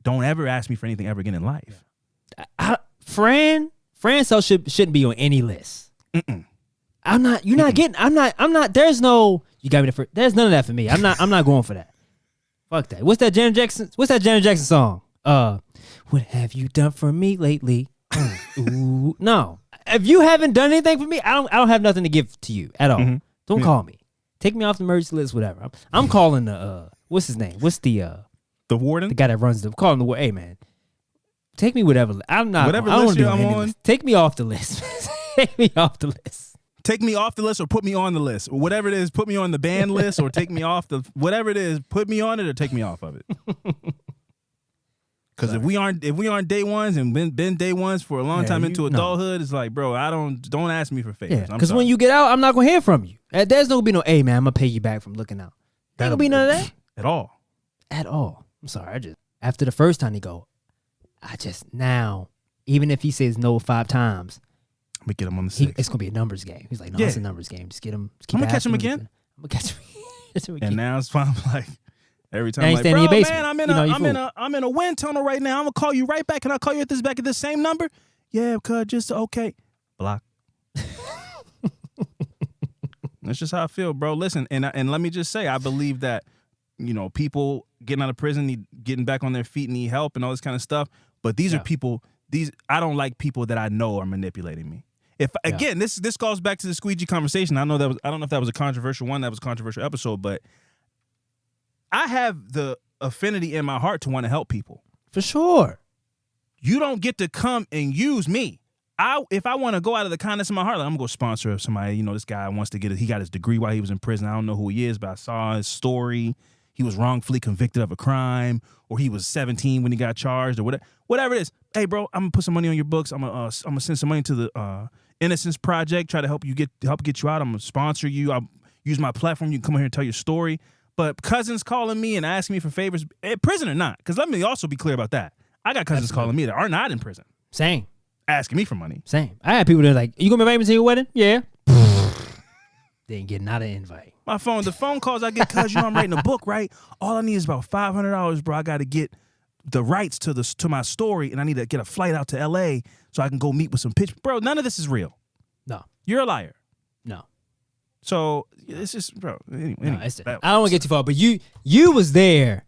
don't ever ask me for anything ever again in life. Fran shouldn't be on any list. Mm-mm. I'm not, there's no, you got me there's none of that for me. I'm not going for that. Fuck that. What's that Janet Jackson song? What have you done for me lately? Ooh, no. If you haven't done anything for me, I don't have nothing to give to you at all. Mm-hmm. Don't call me. Take me off the emergency list, whatever. I'm calling the what's his name? What's the warden? The guy that runs calling the hey man. Take me whatever. I'm not whatever I don't list do I'm on. List. Take me off the list. Take me off the list. Take me off the list or put me on the list. Or whatever it is, put me on the ban list or take me off whatever it is, put me on it or take me off of it. Because if we aren't day ones and been day ones for a long time into adulthood, it's like, bro, don't ask me for favors. Yeah, because when you get out, I'm not gonna hear from you. There's no gonna be no, hey man, I'm gonna pay you back from looking out. Ain't gonna be none of that at all. At all. I'm sorry. After the first time he go, now, even if he says no 5 times, I'm gonna get him on the 6th. It's gonna be a numbers game. He's like, no, it's a numbers game. Just get him. I'm gonna catch him again. I'm gonna catch him again. And now it's fine. Like every time, now like, bro, in your man, I'm in a wind tunnel right now. I'm gonna call you right back. Can I call you back at this same number? Yeah, cuz just okay. Block. That's just how I feel, bro. Listen, and let me just say, I believe that, people getting out of prison, getting back on their feet, need help and all this kind of stuff. But these are people. I don't like people that I know are manipulating me. Again, this goes back to the squeegee conversation. I don't know if that was a controversial one. That was a controversial episode, but I have the affinity in my heart to want to help people. For sure. You don't get to come and use me. If I want to go out of the kindness of my heart, like, I'm going to go sponsor somebody. This guy wants to he got his degree while he was in prison. I don't know who he is, but I saw his story. He was wrongfully convicted of a crime, or he was 17 when he got charged, or whatever it is. Hey, bro, I'm going to put some money on your books. I'm going to send some money to the Innocence Project, try to help get you out. I'm going to sponsor you. I'll use my platform. You can come here and tell your story. But cousins calling me and asking me for favors, prison or not, because let me also be clear about that. I got cousins calling me that are not in prison. Same. Asking me for money. Same. I had people that are like, you going to invite me to your wedding? Yeah. They ain't getting not an invite. The phone calls I get, cuz, I'm writing a book, right? All I need is about $500, bro. I got to get the rights to my story, and I need to get a flight out to LA so I can go meet with some pitch. Bro, none of this is real. No. You're a liar. No. So it's just, bro. Anyway, I don't want to get too far, but you was there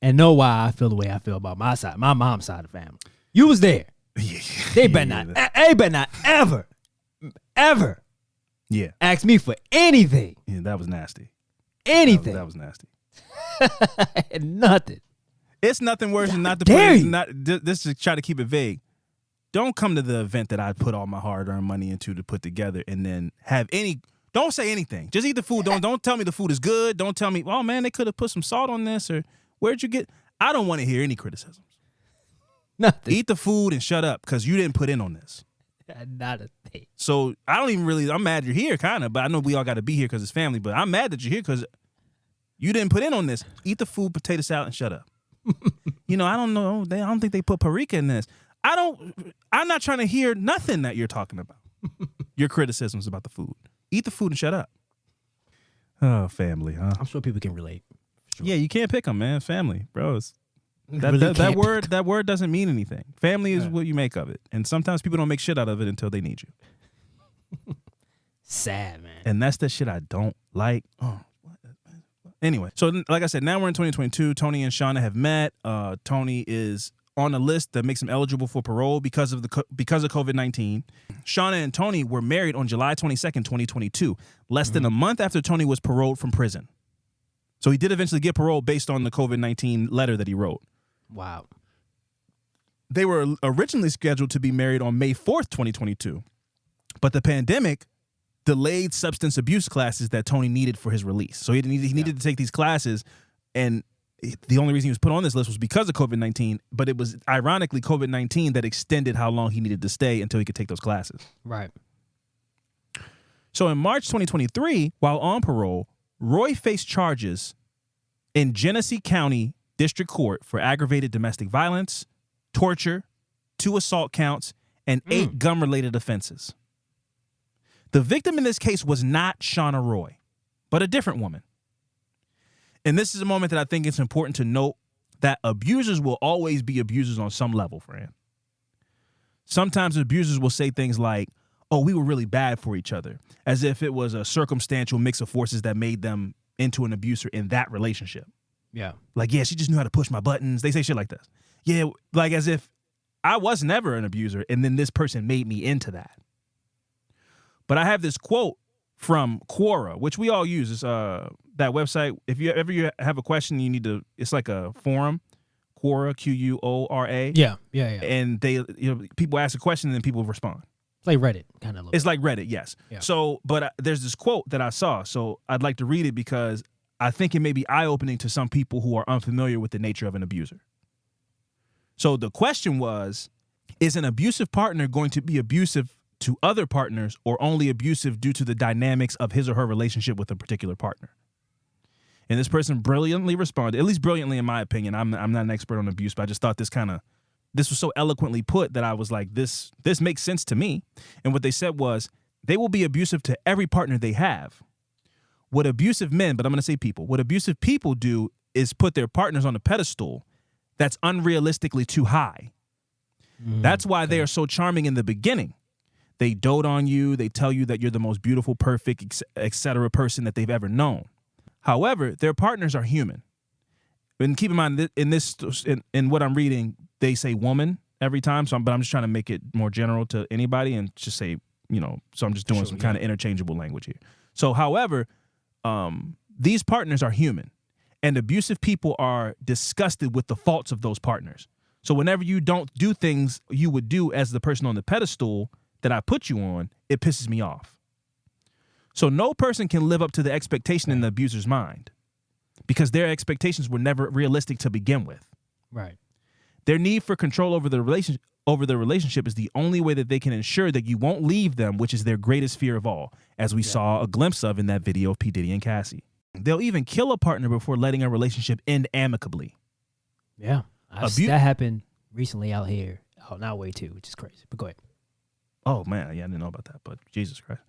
and know why I feel the way I feel about my side, my mom's side of the family. You was there. They better not ever ask me for anything. Yeah, that was nasty. Anything. That was nasty. Nothing. It's nothing worse than not to put this to try to keep it vague. Don't come to the event that I put all my hard-earned money into to put together and then don't say anything. Just eat the food. Don't tell me the food is good. Don't tell me, oh man, they could have put some salt on this, or where'd you get? I don't want to hear any criticisms. Nothing. Eat the food and shut up, because you didn't put in on this. Not a thing. So I'm mad you're here, kind of, but I know we all got to be here because it's family, but I'm mad that you're here because you didn't put in on this. Eat the food, potato salad, and shut up. I don't know. I don't think they put paprika in this. I'm not trying to hear nothing that you're talking about. Your criticisms about the food. Eat the food and shut up. Oh, family, huh? I'm sure people can relate. Sure. Yeah, you can't pick them, man. Family, bro. That word doesn't mean anything. Family is what you make of it. And sometimes people don't make shit out of it until they need you. Sad, man. And that's the shit I don't like. Oh, anyway, so like I said, now we're in 2022. Tony and Shauna have met. Tony is on a list that makes him eligible for parole because of COVID-19. Shauna and Tony were married on July 22nd, 2022, less than a month after Tony was paroled from prison. So he did eventually get parole based on the COVID-19 letter that he wrote. Wow. They were originally scheduled to be married on May 4th, 2022, but the pandemic delayed substance abuse classes that Tony needed for his release. So he needed to take these classes, and the only reason he was put on this list was because of COVID-19, but it was ironically COVID-19 that extended how long he needed to stay until he could take those classes. Right. So in March 2023, while on parole, Roy faced charges in Genesee County District Court for aggravated domestic violence, torture, 2 assault counts, and 8 gun-related offenses. The victim in this case was not Shauna Roy, but a different woman. And this is a moment that I think it's important to note that abusers will always be abusers on some level, Fran. Sometimes abusers will say things like, oh, we were really bad for each other, as if it was a circumstantial mix of forces that made them into an abuser in that relationship. Yeah. Like, yeah, she just knew how to push my buttons. They say shit like this. Yeah, like as if I was never an abuser and then this person made me into that. But I have this quote from Quora, which we all use. It's that website. If you ever have a question, you need to, it's like a forum, Quora, Quora. Yeah. And they, people ask a question and then people respond. It's like Reddit, kind of. It's like Reddit, yes. Yeah. So, but there's this quote that I saw, so I'd like to read it because I think it may be eye-opening to some people who are unfamiliar with the nature of an abuser. So the question was, is an abusive partner going to be abusive to other partners or only abusive due to the dynamics of his or her relationship with a particular partner? And this person brilliantly responded, at least brilliantly in my opinion. I'm not an expert on abuse, but I just thought this was so eloquently put that I was like, this makes sense to me. And what they said was, they will be abusive to every partner they have. What abusive men, but I'm going to say people, what abusive people do is put their partners on a pedestal that's unrealistically too high. That's why they are so charming in the beginning. They dote on you. They tell you that you're the most beautiful, perfect, etc. person that they've ever known. However, their partners are human. And keep in mind, in what I'm reading, they say woman every time. But I'm just trying to make it more general to anybody and just say, so I'm just doing some kind of interchangeable language here. So, however, these partners are human. And abusive people are disgusted with the faults of those partners. So whenever you don't do things you would do as the person on the pedestal that I put you on, it pisses me off. So no person can live up to the expectation in the abuser's mind because their expectations were never realistic to begin with. Right. Their need for control over the relationship is the only way that they can ensure that you won't leave them, which is their greatest fear of all, as we saw a glimpse of in that video of P. Diddy and Cassie. They'll even kill a partner before letting a relationship end amicably. Yeah. That happened recently out here, out our way too, which is crazy. But go ahead. Oh, man. Yeah, I didn't know about that, but Jesus Christ.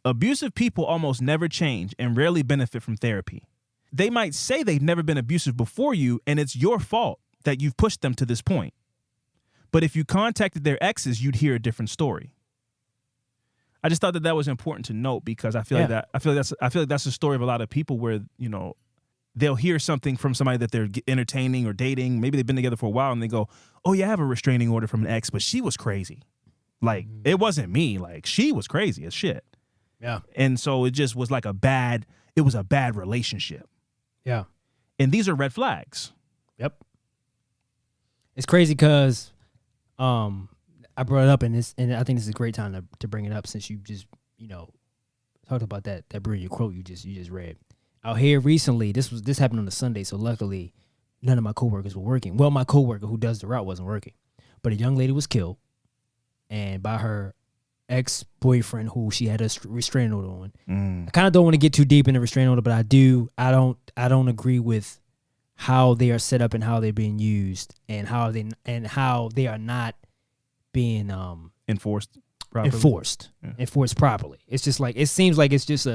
Abusive people almost never change and rarely benefit from therapy. They might say they've never been abusive before you, and it's your fault that you've pushed them to this point. But if you contacted their exes, you'd hear a different story. I just thought that was important to note because I feel like that's the story of a lot of people where, they'll hear something from somebody that they're entertaining or dating. Maybe they've been together for a while and they go, oh yeah, I have a restraining order from an ex, but she was crazy. Like, it wasn't me. Like, she was crazy as shit. Yeah. And so it just was like a bad relationship. Yeah. And these are red flags. Yep. It's crazy because I brought it up and I think this is a great time to bring it up since you just, talked about that brilliant quote you just read. Out here recently, this happened on a Sunday, so luckily none of my coworkers were working. Well, my coworker who does the route wasn't working. But a young lady was killed and by her ex-boyfriend who she had a restraining order on. I kind of don't want to get too deep in the restraining order, but I don't agree with how they are set up and how they're being used and how they are not being enforced properly. It's just like, it seems like it's just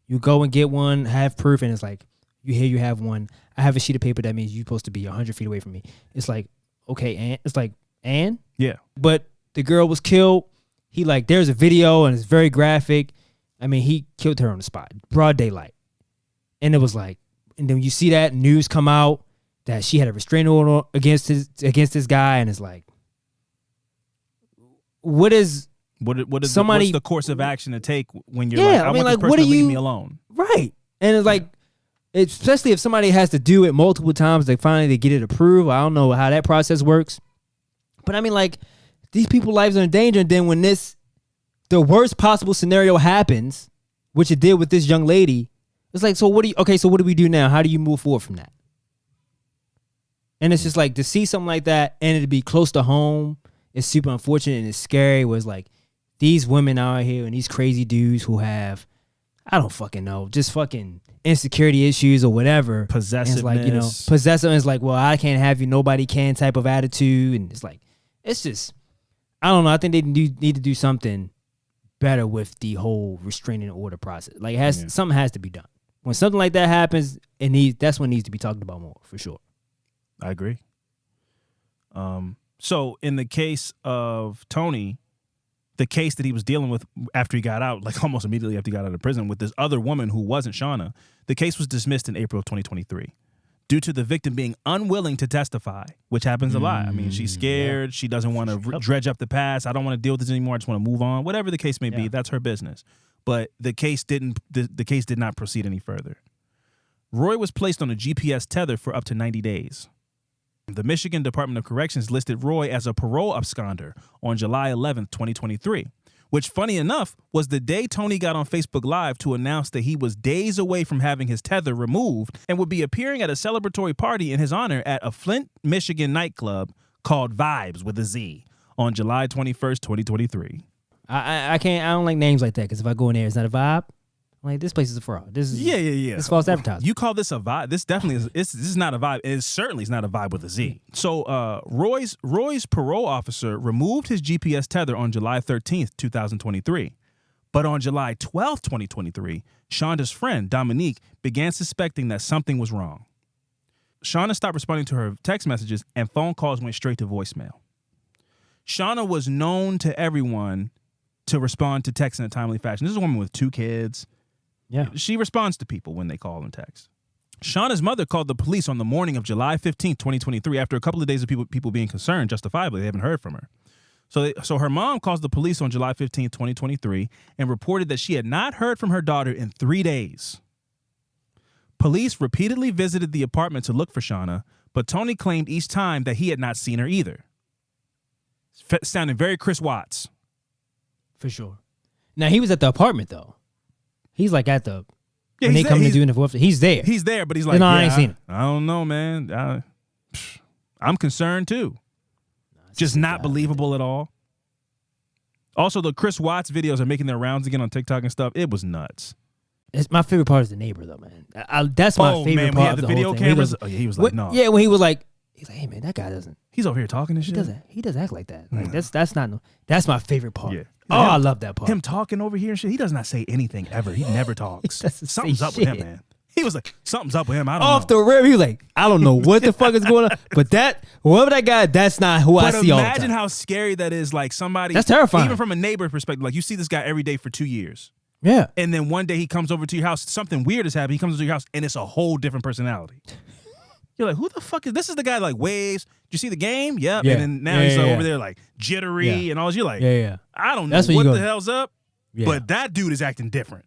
you go and get one, have proof, and it's like, you have one. I have a sheet of paper that means you're supposed to be 100 feet away from me. It's like, okay, and it's like, and? Yeah. But the girl was killed. There's a video and it's very graphic. I mean, he killed her on the spot, broad daylight. And it was like, and then you see that news come out that she had a restraining order against this guy, and it's like, what's the course of action to take when you're I want this person to leave me alone? Right. And it's like, especially if somebody has to do it multiple times, they get it approved. I don't know how that process works. But I mean, like, these people's lives are in danger, and then when the worst possible scenario happens, which it did with this young lady, it's like, so what do we do now? How do you move forward from that? And it's just like, to see something like that and it to be close to home, it's super unfortunate and it's scary. Where it's like, these women out here and these crazy dudes who have, I don't fucking know, just fucking insecurity issues or whatever. Possessiveness. Possessiveness is like, well, I can't have you, nobody can type of attitude. And it's like, it's just, I don't know. I think they need to do something better with the whole restraining order process. Like, something has to be done. When something like that happens, that's when it needs to be talked about more, for sure. I agree. So in the case of Tony, the case that he was dealing with after he got out, like almost immediately after he got out of prison with this other woman who wasn't Shauna, the case was dismissed in April of 2023 due to the victim being unwilling to testify, which happens a lot. I mean, she's scared. Yeah. She doesn't want to dredge up the past. I don't want to deal with this anymore. I just want to move on. Whatever the case may be, that's her business. But the case did not proceed any further. Roy was placed on a GPS tether for up to 90 days. The Michigan Department of Corrections listed Roy as a parole absconder on July 11th, 2023, which, funny enough, was the day Tony got on Facebook Live to announce that he was days away from having his tether removed and would be appearing at a celebratory party in his honor at a Flint, Michigan nightclub called Vibes with a Z on July 21st, 2023. I can't. I don't like names like that because if I go in there, it's not a vibe. I'm like, this place is a fraud. This is Yeah. This is false advertising. You call this a vibe? This definitely is. This is not a vibe. It certainly is not a vibe with a Z. So Roy's parole officer removed his GPS tether on July 13th, 2023. But on July 12th, 2023, Shonda's friend, Dominique, began suspecting that something was wrong. Shonda stopped responding to her text messages and phone calls went straight to voicemail. Shonda was known to everyone to respond to text in a timely fashion. This is a woman with 2 kids. Yeah. She responds to people when they call and text. Shonda's mother called the police on the morning of July 15th, 2023, after a couple of days of people being concerned, justifiably. They haven't heard from her. So her mom calls the police on July 15th, 2023, and reported that she had not heard from her daughter in 3 days. Police repeatedly visited the apartment to look for Shonda, but Tony claimed each time that he had not seen her either. Sounding very Chris Watts. For sure. Now, he was at the apartment, though. He's like at the... Yeah, when they he's come there. to do the fourth, he's there. He's there, but he's like, No, I yeah, ain't seen him. I don't know, man. I'm concerned, too. Just not believable at all. Also, the Chris Watts videos are making their rounds again on TikTok and stuff. It was nuts. It's my favorite part is the neighbor, though, man. That's my favorite part of the video whole thing. cameras. He was like, no. Yeah, when he was like, he's like, hey, man, that guy doesn't. He's over here talking and shit. He doesn't act like that. Like that's not. That's my favorite part. Yeah. Oh, I love that part. Him talking over here and shit. He does not say anything ever. He never talks. doesn't say Something's up with him, shit. man. He was like, something's up with him. I don't know. Off the rip, he was like, I don't know what the fuck is going on, but whoever that guy, that's not who I see all the time. Imagine how scary that is. Like somebody. That's terrifying. Even from a neighbor perspective, like you see this guy every day for 2 years. Yeah. And then one day he comes over to your house. Something weird has happened. He comes to your house and it's a whole different personality. You're like, who the fuck is this? Is the guy like waves? Did you see the game? Yep. Yeah. And then now he's over there like jittery and all this. You're like, I don't know That's when what you the go- hell's up, Yeah. but that dude is acting different.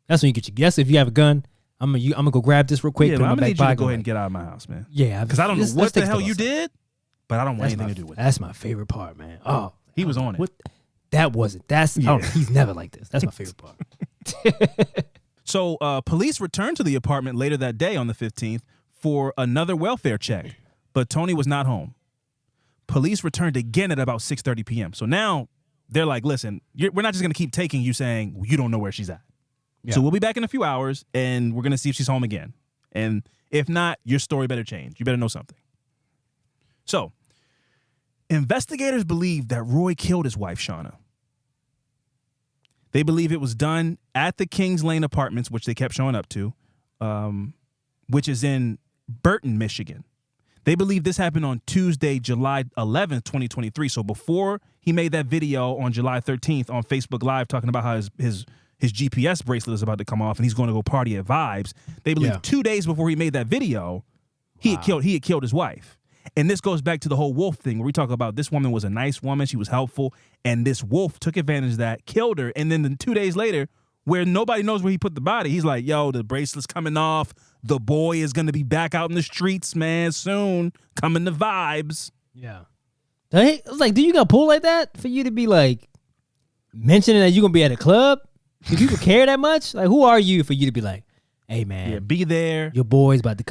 That's when you get your guess. If you have a gun, I'm gonna go grab this real quick. Yeah, put it but in I'm my gonna need back you to pocket, go ahead and like, get out of my house, man. Yeah, Because I don't know let's what take the hell step you outside. did, but I don't want That's anything to do with it. That's my favorite part, man. Oh, He was on it. What? That wasn't. That's. Yeah. Oh, he's never like this. That's my favorite part. So police returned to the apartment later that day on the 15th for another welfare check, but Tony was not home. Police returned again at about 6:30 p.m. So now they're like, listen, we're not just going to keep taking you saying you don't know where she's at. Yeah. So we'll be back in a few hours, and we're going to see if she's home again. And if not, your story better change. You better know something. So investigators believe that Roy killed his wife, Shauna. They believe it was done at the Kings Lane Apartments, which they kept showing up to, which is in Burton, Michigan. They believe this happened on Tuesday, July 11th, 2023. So before he made that video on July 13th on Facebook Live talking about how his GPS bracelet is about to come off and he's going to go party at Vibes, they believe 2 days before he made that video, he had killed his wife. And this goes back to the whole wolf thing where we talk about this woman was a nice woman. She was helpful. And this wolf took advantage of that, killed her. And then 2 days later, where nobody knows where he put the body, he's like, yo, the bracelet's coming off. The boy is going to be back out in the streets, man, soon. Coming to Vibes. Yeah. I was like, do you got pull like that for you to be like mentioning that you're going to be at a club? Do people care that much? Like, who are you for you to be like, hey, man. Yeah, be there. Your boy's about to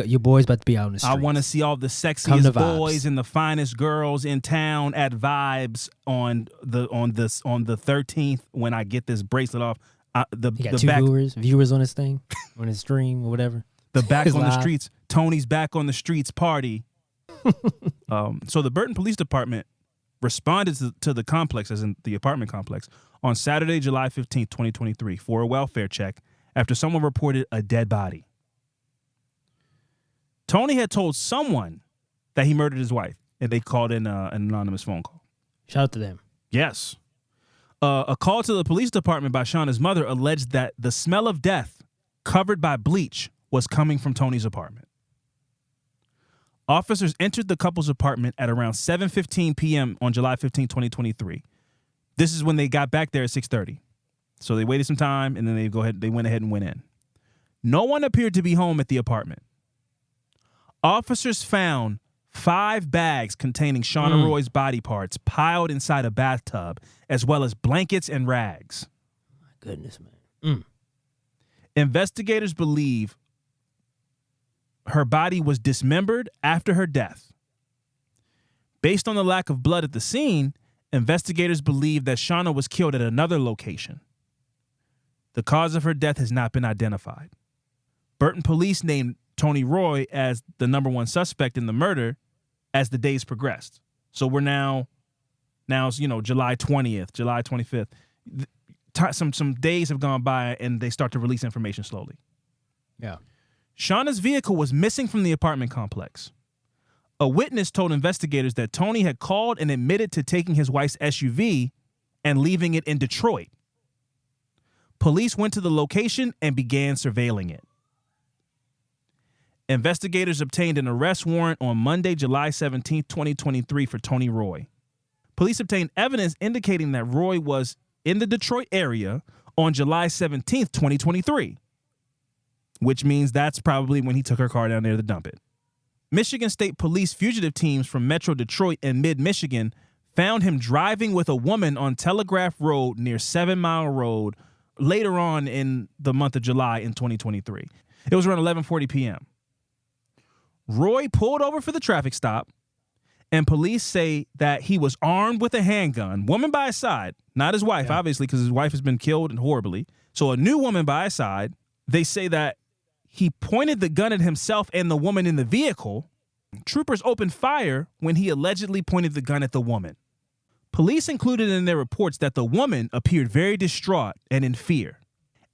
be out in the streets. I want to see all the Come sexiest to Vibes. boys and the finest girls in town at Vibes on the 13th when I get this bracelet off. He got two viewers on his thing, on his stream or whatever. The back His on the live. streets. Tony's back on the streets party. So the Burton Police Department responded to the complex, as in the apartment complex, on Saturday, July 15th, 2023, for a welfare check after someone reported a dead body. Tony had told someone that he murdered his wife, and they called in an anonymous phone call. Shout out to them. Yes. A call to the police department by Shauna's mother alleged that the smell of death covered by bleach was coming from Tony's apartment. Officers entered the couple's apartment at around 7:15 p.m. on July 15, 2023. This is when they got back there at 6:30. So they waited some time, and then they went ahead and went in. No one appeared to be home at the apartment. Officers found 5 bags containing Shauna Roy's body parts piled inside a bathtub, as well as blankets and rags. My goodness, man. Investigators believe her body was dismembered after her death. Based on the lack of blood at the scene, investigators believe that Shauna was killed at another location. The cause of her death has not been identified. Burton police named Tony Roy as the number one suspect in the murder as the days progressed. So we're now it's, July 20th, July 25th. Some days have gone by and they start to release information slowly. Yeah. Shauna's vehicle was missing from the apartment complex. A witness told investigators that Tony had called and admitted to taking his wife's SUV and leaving it in Detroit. Police went to the location and began surveilling it. Investigators obtained an arrest warrant on Monday, July 17, 2023 for Tony Roy. Police obtained evidence indicating that Roy was in the Detroit area on July 17, 2023, which means that's probably when he took her car down there to dump it. Michigan State Police fugitive teams from Metro Detroit and Mid-Michigan found him driving with a woman on Telegraph Road near 7 Mile Road later on in the month of July in 2023. It was around 11:40 p.m. Roy pulled over for the traffic stop, and police say that he was armed with a handgun, woman by his side, not his wife, obviously, because his wife has been killed and horribly. So a new woman by his side. They say that he pointed the gun at himself and the woman in the vehicle. Troopers opened fire when he allegedly pointed the gun at the woman. Police included in their reports that the woman appeared very distraught and in fear,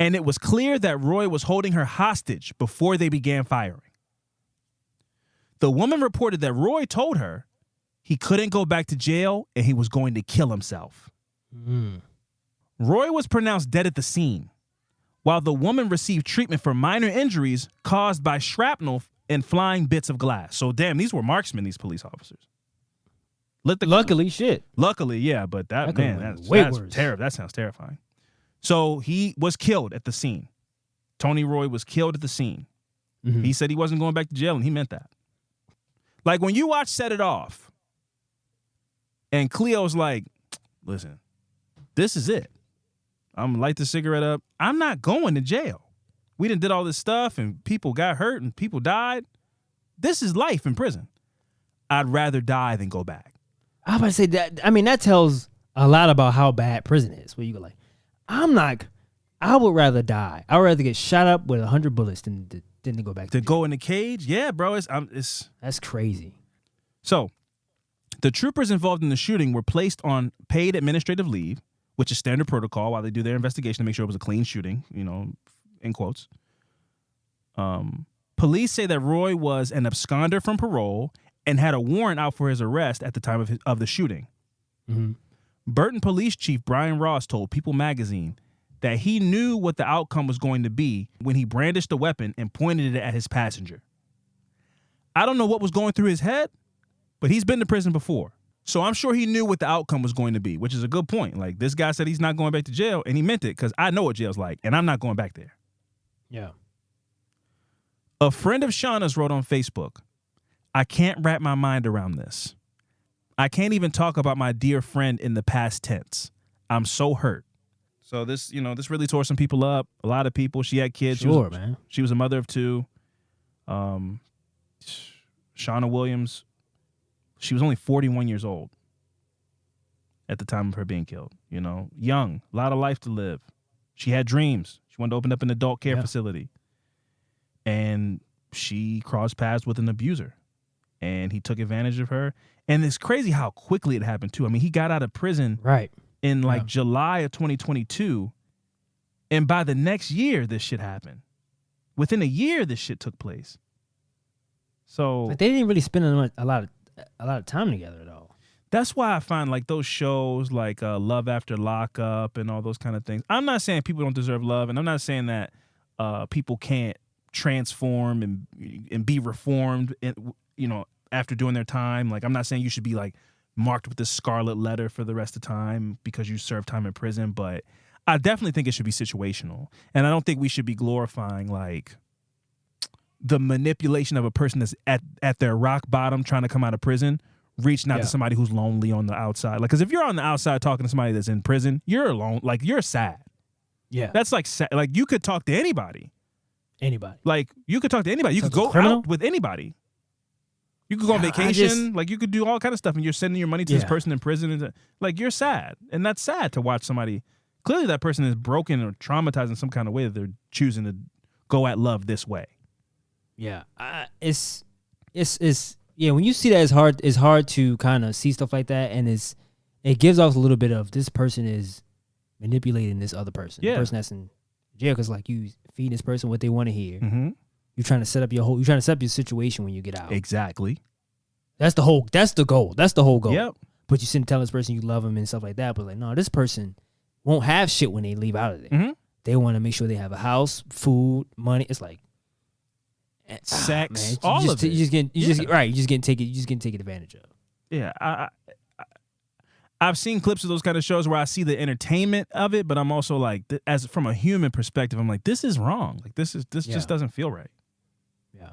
and it was clear that Roy was holding her hostage before they began firing. The woman reported that Roy told her he couldn't go back to jail and he was going to kill himself. Roy was pronounced dead at the scene, while the woman received treatment for minor injuries caused by shrapnel and flying bits of glass. So, damn, these were marksmen, these police officers. Luckily, yeah, but that's worse. terrible. That sounds terrifying. So he was killed at the scene. Tony Roy was killed at the scene. Mm-hmm. He said he wasn't going back to jail, and he meant that. Like, when you watch Set It Off, and Cleo's like, listen, this is it. I'm going to light the cigarette up. I'm not going to jail. We done did all this stuff, and people got hurt, and people died. This is life in prison. I'd rather die than go back. I was about to say that. I mean, that tells a lot about how bad prison is. Where you go like, I would rather die. I would rather get shot up with 100 bullets than to go back to jail. Go in the cage? Yeah, bro. That's crazy. So, the troopers involved in the shooting were placed on paid administrative leave, which is standard protocol while they do their investigation to make sure it was a clean shooting, in quotes. Police say that Roy was an absconder from parole and had a warrant out for his arrest at the time of the shooting. Mm-hmm. Burton Police Chief Brian Ross told People magazine that he knew what the outcome was going to be when he brandished the weapon and pointed it at his passenger. I don't know what was going through his head, but he's been to prison before. So I'm sure he knew what the outcome was going to be, which is a good point. Like, this guy said he's not going back to jail, and he meant it, because I know what jail's like, and I'm not going back there. Yeah. A friend of Shauna's wrote on Facebook, I can't wrap my mind around this. I can't even talk about my dear friend in the past tense. I'm so hurt. So this really tore some people up. A lot of people. She had kids. Sure, man. She was a mother of two. Shauna Williams, she was only 41 years old at the time of her being killed. Young, a lot of life to live. She had dreams. She wanted to open up an adult care facility. And she crossed paths with an abuser. And he took advantage of her. And it's crazy how quickly it happened, too. I mean, he got out of prison in July of 2022. And by the next year, this shit happened. Within a year, this shit took place. So they didn't really spend a lot of time together at all. That's why I find like those shows like Love After Lockup and all those kind of things. I'm not saying people don't deserve love, and I'm not saying that people can't transform and be reformed, after doing their time. Like, I'm not saying you should be like marked with this scarlet letter for the rest of the time because you served time in prison, but I definitely think it should be situational. And I don't think we should be glorifying like the manipulation of a person that's at their rock bottom trying to come out of prison, reaching out to somebody who's lonely on the outside. Like, because if you're on the outside talking to somebody that's in prison, you're alone. Like, you're sad. Yeah. That's like sad. Like, you could talk to anybody. Anybody. Like, you could talk to anybody. You could go out with anybody. You could go on vacation, like you could do all kind of stuff, and you're sending your money to this person in prison. And like you're sad, and that's sad to watch somebody. Clearly, that person is broken or traumatized in some kind of way that they're choosing to go at love this way. Yeah, it's when you see that, it's hard to kind of see stuff like that, and it gives off a little bit of this person is manipulating this other person. The person that's in jail, because like you feed this person what they want to hear. Mm-hmm. You're trying to set up your situation when you get out. Exactly. That's the goal. That's the whole goal. Yep. But you sit and tell this person you love them and stuff like that. But like, no, this person won't have shit when they leave out of there. Mm-hmm. They want to make sure they have a house, food, money. It's like sex, man, all of it. You just getting taken advantage of. Yeah, I've seen clips of those kind of shows where I see the entertainment of it, but I'm also like, as from a human perspective, I'm like, this is wrong. Like this just doesn't feel right. Yeah.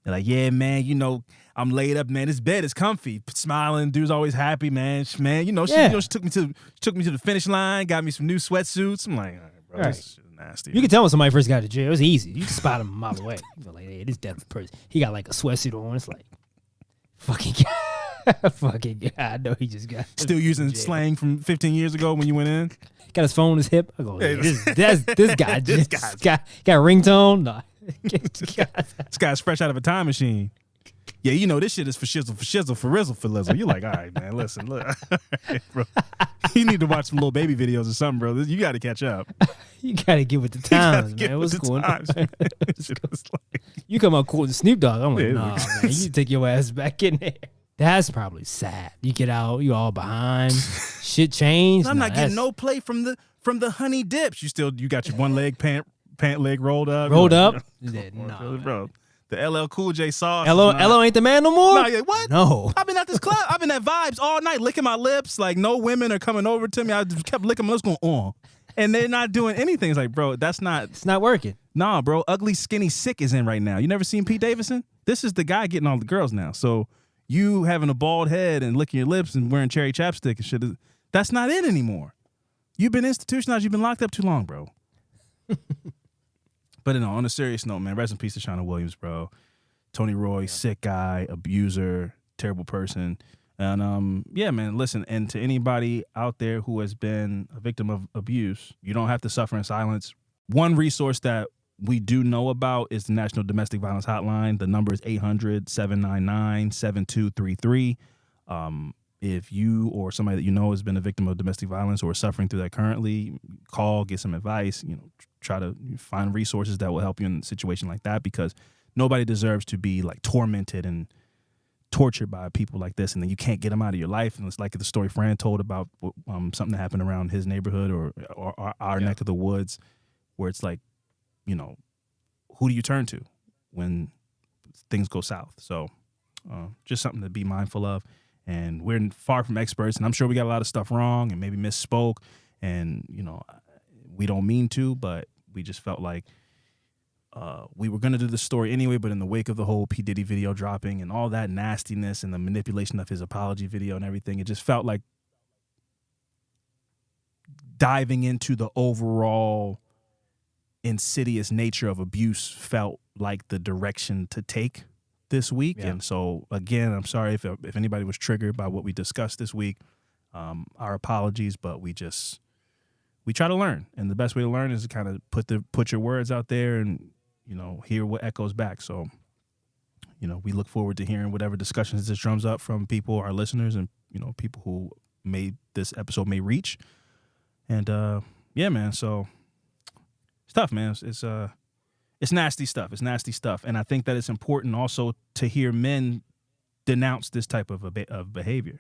They're like, yeah, man, I'm laid up, man. This bed is comfy. Smiling, dude's always happy, man. She took me to the finish line, got me some new sweatsuits. I'm like, all right, bro, this is nasty. You can tell when somebody first got to jail. It was easy. You can spot him a mile away. You like, hey, this dead person. He got like a sweatsuit on. It's like, fucking God. Fucking God. I know he just got still using slang from 15 years ago when you went in. Got his phone on his hip. I go, hey, this guy just got ringtone. Nah. This guy's fresh out of a time machine. Yeah, this shit is for shizzle, for rizzle, for lizzle. You're like, all right, man, listen, look. Right, bro. You need to watch some little baby videos or something, bro. You got to catch up. You got to get with the times, man. What's going on? You come out cool with Snoop Dogg. I'm like, nah, man, you take your ass back in there. That's probably sad. You get out, you all behind. Shit changed. I'm not getting no play from the honey dips. You got your one leg pant leg rolled up. Nah, bro. The LL Cool J sauce. LL ain't the man no more? Nah, what? No. I've been at this club. I've been at Vibes all night, licking my lips. Like, no women are coming over to me. I just kept licking my lips going on. And they're not doing anything. It's like, bro, it's not working. Nah, bro. Ugly, Skinny, Sick is in right now. You never seen Pete Davidson? This is the guy getting all the girls now. So you having a bald head and licking your lips and wearing cherry chapstick and shit, that's not it anymore. You've been institutionalized. You've been locked up too long, bro. But on a serious note, man, rest in peace to Shauna Williams, bro. Tony Roy, sick guy, abuser, terrible person. And yeah, man, listen, and to anybody out there who has been a victim of abuse, you don't have to suffer in silence. One resource that we do know about is the National Domestic Violence Hotline. The number is 800-799-7233. If you or somebody that you know has been a victim of domestic violence or suffering through that currently, call, get some advice, try to find resources that will help you in a situation like that, because nobody deserves to be like tormented and tortured by people like this, and then you can't get them out of your life. And it's like the story Fran told about something that happened around his neighborhood or our neck of the woods, where it's like, who do you turn to when things go south? So just something to be mindful of. And we're far from experts, and I'm sure we got a lot of stuff wrong and maybe misspoke, and we don't mean to, but we just felt like we were going to do the story anyway. But in the wake of the whole P. Diddy video dropping and all that nastiness and the manipulation of his apology video and everything, it just felt like diving into the overall insidious nature of abuse felt like the direction to take this week. Yeah. And so again, I'm sorry if anybody was triggered by what we discussed this week. Our apologies, but we try to learn, and the best way to learn is to kind of put your words out there and hear what echoes back. So we look forward to hearing whatever discussions this drums up from people, our listeners, and people who this episode may reach. And yeah, man, so it's tough, man. It's nasty stuff. It's nasty stuff. And I think that it's important also to hear men denounce this type of behavior,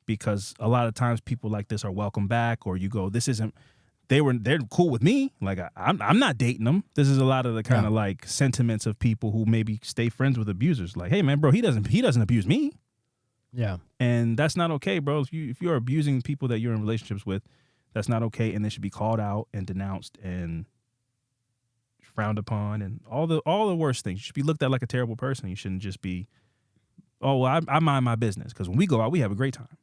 because a lot of times people like this are welcome back, or you go, they're cool with me. Like I'm not dating them. This is a lot of the kind of like sentiments of people who maybe stay friends with abusers. Like, hey man, bro, he doesn't abuse me. Yeah. And that's not okay, bro. If you're abusing people that you're in relationships with, that's not okay. And they should be called out and denounced and frowned upon, and all the worst things. You should be looked at like a terrible person. You shouldn't just be, oh, well, I mind my business, because when we go out, we have a great time.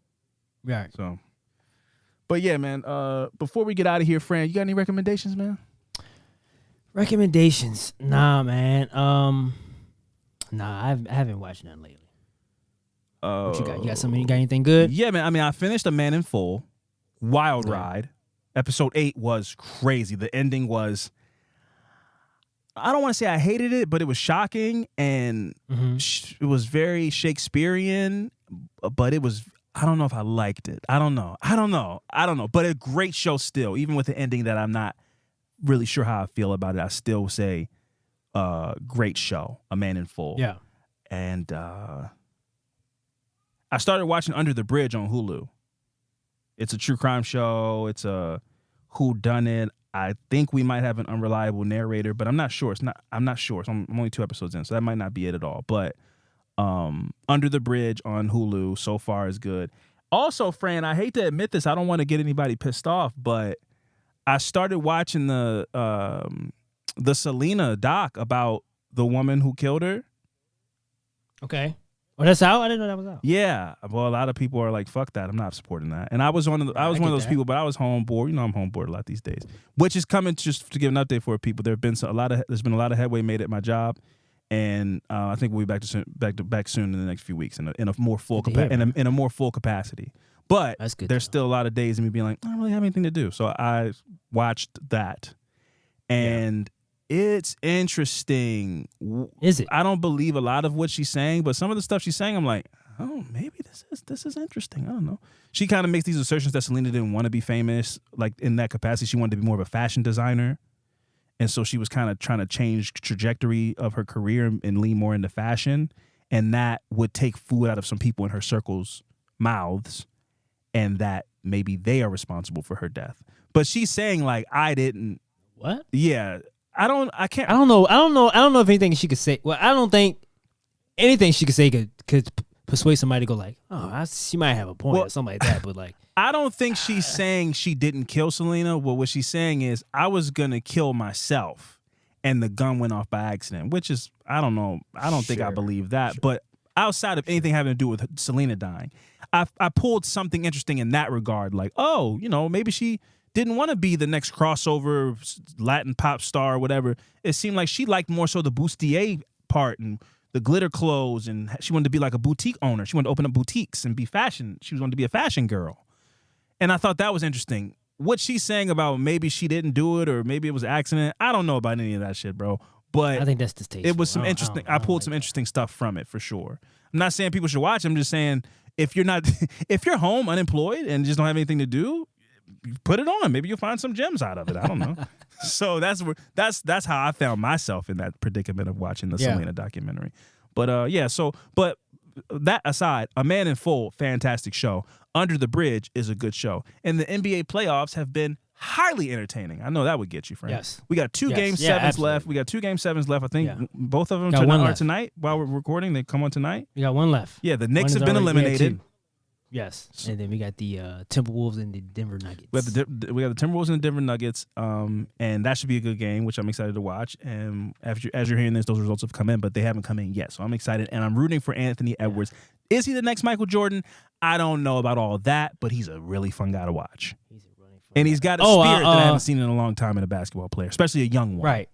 Right. So, but yeah, man, before we get out of here, Fran, you got any recommendations, man? Recommendations? Nah, man. Nah, I haven't watched none lately. What you got? You got something? You Oh. got anything good? Yeah, man. I mean, I finished A Man in Full, Wild Okay. Ride. Episode 8 was crazy. The ending was, I don't want to say I hated it, but it was shocking and it was very Shakespearean, but it was, I don't know if I liked it. I don't know. But a great show still, even with the ending that I'm not really sure how I feel about it. I still say great show, A Man in Full. Yeah. And I started watching Under the Bridge on Hulu. It's a true crime show. It's a whodunit. I think we might have an unreliable narrator, but I'm not sure. I'm not sure. So I'm only 2 episodes in, so that might not be it at all. But Under the Bridge on Hulu so far is good. Also, Fran, I hate to admit this. I don't want to get anybody pissed off, but I started watching the Selena doc about the woman who killed her. Okay. Oh, that's out? I didn't know that was out. Yeah. Well, a lot of people are like, fuck that. I'm not supporting that. And I was one of those people, but I was home bored. You know, I'm home bored a lot these days. Which is coming, just to give an update for people. There's been a lot of headway made at my job. And I think we'll be back soon in the next few weeks in a more full in a more full capacity. But That's good there's still a lot of days of me being like, I don't really have anything to do. So I watched that. And it's interesting. Is it? I don't believe a lot of what she's saying, but some of the stuff she's saying, I'm like, oh, maybe this is interesting. I don't know. She kind of makes these assertions that Selena didn't want to be famous, like in that capacity. She wanted to be more of a fashion designer. And so she was kind of trying to change trajectory of her career and lean more into fashion. And that would take food out of some people in her circle's mouths. And that maybe they are responsible for her death. But she's saying like, I didn't. What? Yeah. I don't know if anything she could say. Well, I don't think anything she could say could persuade somebody to go like, oh, she might have a point or something like that. But like, I don't think she's saying she didn't kill Selena. Well, what she's saying is, I was going to kill myself and the gun went off by accident, which is, I don't know. I don't think I believe that. But outside of anything having to do with Selena dying, I pulled something interesting in that regard. Like, oh, maybe she didn't want to be the next crossover Latin pop star or whatever. It seemed like she liked more so the bustier part and the glitter clothes, and she wanted to be like a boutique owner. She wanted to open up boutiques and be fashion. She wanted to be a fashion girl. And I thought that was interesting. What she's saying about maybe she didn't do it or maybe it was an accident, I don't know about any of that shit, bro. But I think that's distasteful. it was some interesting. I pulled some interesting stuff from it for sure. I'm not saying people should watch. I'm just saying if you're home unemployed and just don't have anything to do, put it on. Maybe you'll find some gems out of it. I don't know. So that's how I found myself in that predicament of watching the Selena documentary. But but that aside, A Man in Full, fantastic show. Under the Bridge is a good show. And the NBA playoffs have been highly entertaining. I know that would get you, Frank. Yes. We got two game sevens left. We got 2 game sevens left. I think both of them are tonight while we're recording. They come on tonight. We got one left. Yeah, the Knicks have been eliminated. Yes, and then we got the Timberwolves and the Denver Nuggets. We have the Timberwolves and the Denver Nuggets, and that should be a good game, which I'm excited to watch. And as you're hearing this, those results have come in, but they haven't come in yet, so I'm excited. And I'm rooting for Anthony Edwards. Is he the next Michael Jordan? I don't know about all that, but he's a really fun guy to watch. And he's got a spirit that I haven't seen in a long time in a basketball player, especially a young one. Right.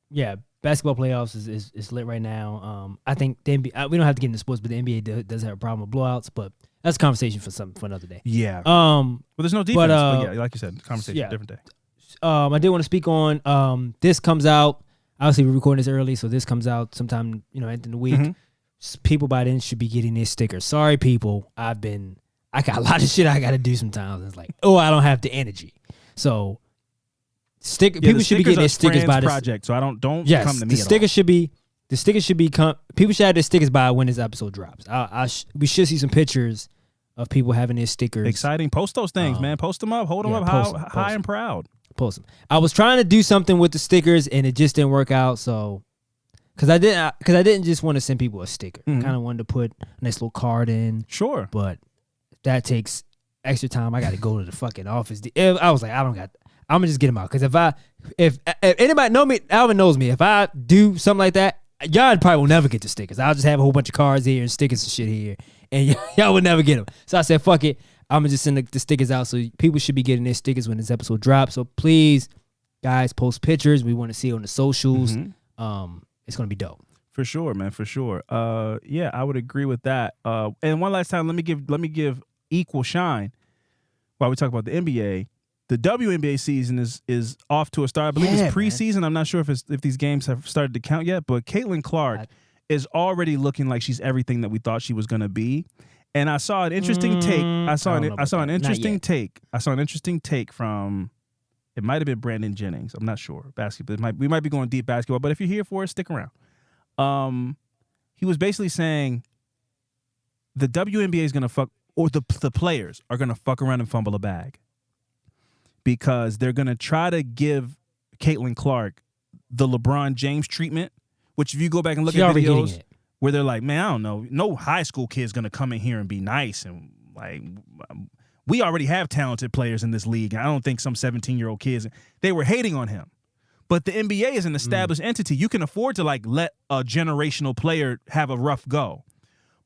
Yeah. Basketball playoffs is lit right now. I think the NBA, we don't have to get into sports, but the NBA does have a problem with blowouts, but that's a conversation for another day. Yeah. Well, there's no defense, but yeah, like you said, conversation, different day. I did want to speak on, this comes out, obviously we're recording this early, so this comes out sometime, end of the week. Mm-hmm. People by then should be getting their stickers. Sorry, people. I got a lot of shit I got to do sometimes. It's like, I don't have the energy. So, people should be getting their stickers by this project. So don't come to me. The stickers should be people should have their stickers by when this episode drops. We should see some pictures of people having their stickers. Exciting. Post those things, man. Post them up. Hold them up high and proud. Post them. I was trying to do something with the stickers and it just didn't work out. So, because I didn't just want to send people a sticker. I kind of wanted to put a nice little card in. Sure. But that takes extra time. I got to go to the fucking office. I was like, I'm gonna just get them out. Because if anybody know me, Alvin knows me. If I do something like that, y'all probably will never get the stickers. I'll just have a whole bunch of cards here and stickers and shit here, and y'all would never get them. So I said, fuck it. I'm gonna just send the stickers out. So people should be getting their stickers when this episode drops. So please, guys, post pictures. We want to see it on the socials. It's gonna be dope. For sure, man, for sure. Yeah, I would agree with that. And one last time, let me give equal shine while we talk about the NBA. The WNBA season is off to a start. I believe it's preseason. Man. I'm not sure if these games have started to count yet, but Caitlin Clark is already looking like she's everything that we thought she was going to be. And I saw an interesting take. I saw an interesting take from, it might have been Brandon Jennings. I'm not sure. Basketball. We might be going deep basketball, but if you're here for it, stick around. He was basically saying the WNBA is going to fuck, or the players are going to fuck around and fumble a bag because they're going to try to give Caitlin Clark the LeBron James treatment, which if you go back and look at videos where they're like, man, I don't know, no high school kid's going to come in here and be nice. And like, we already have talented players in this league. I don't think some 17-year-old kids, they were hating on him. But the NBA is an established entity. You can afford to like let a generational player have a rough go.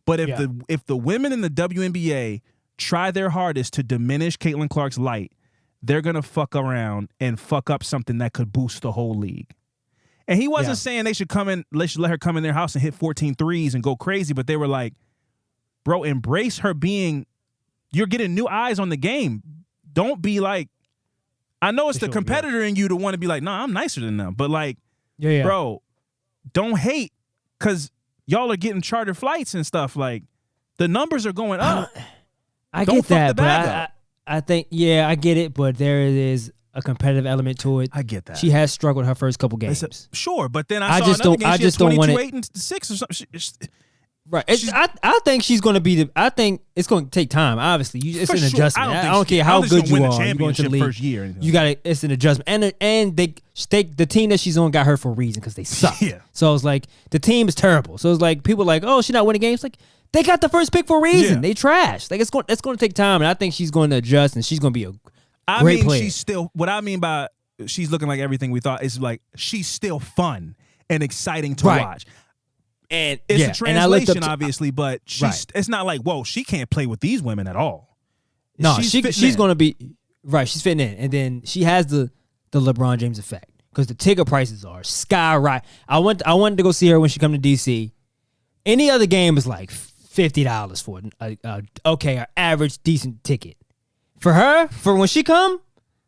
But if the women in the WNBA try their hardest to diminish Caitlin Clark's light, they're gonna fuck around and fuck up something that could boost the whole league. And he wasn't saying they should let her come in their house and hit 14 threes and go crazy, but they were like, bro, embrace her being, you're getting new eyes on the game. Don't be like, I know it's the competitor in you to want to be like, nah, I'm nicer than them. But like, bro, don't hate because y'all are getting chartered flights and stuff. Like, the numbers are going up. I get that, but I think, I get it, but there is a competitive element to it. I get that. She has struggled her first couple games. Sure, but then I saw another game, she had 22, 8, and 6 or something. Right. I think she's going to be I think it's going to take time. Obviously, it's an adjustment. I don't care how good you are. You go into the league. First year you got to. It's an adjustment. And the team that she's on got her for a reason because they suck. So it's like the team is terrible. So it's like people are like, oh, she's not winning games. Like they got the first pick for a reason. They trash. Like it's going to take time, and I think she's going to adjust, and she's going to be a great player. She's still. What I mean by she's looking like everything we thought is like she's still fun and exciting to watch. And it's a translation, obviously, but it's not like, whoa, she can't play with these women at all. No, she's going to be right. She's fitting in, and then she has the LeBron James effect because the ticket prices are skyrocket. I wanted to go see her when she come to DC. Any other game is like $50 for an average decent ticket. For her, for when she come,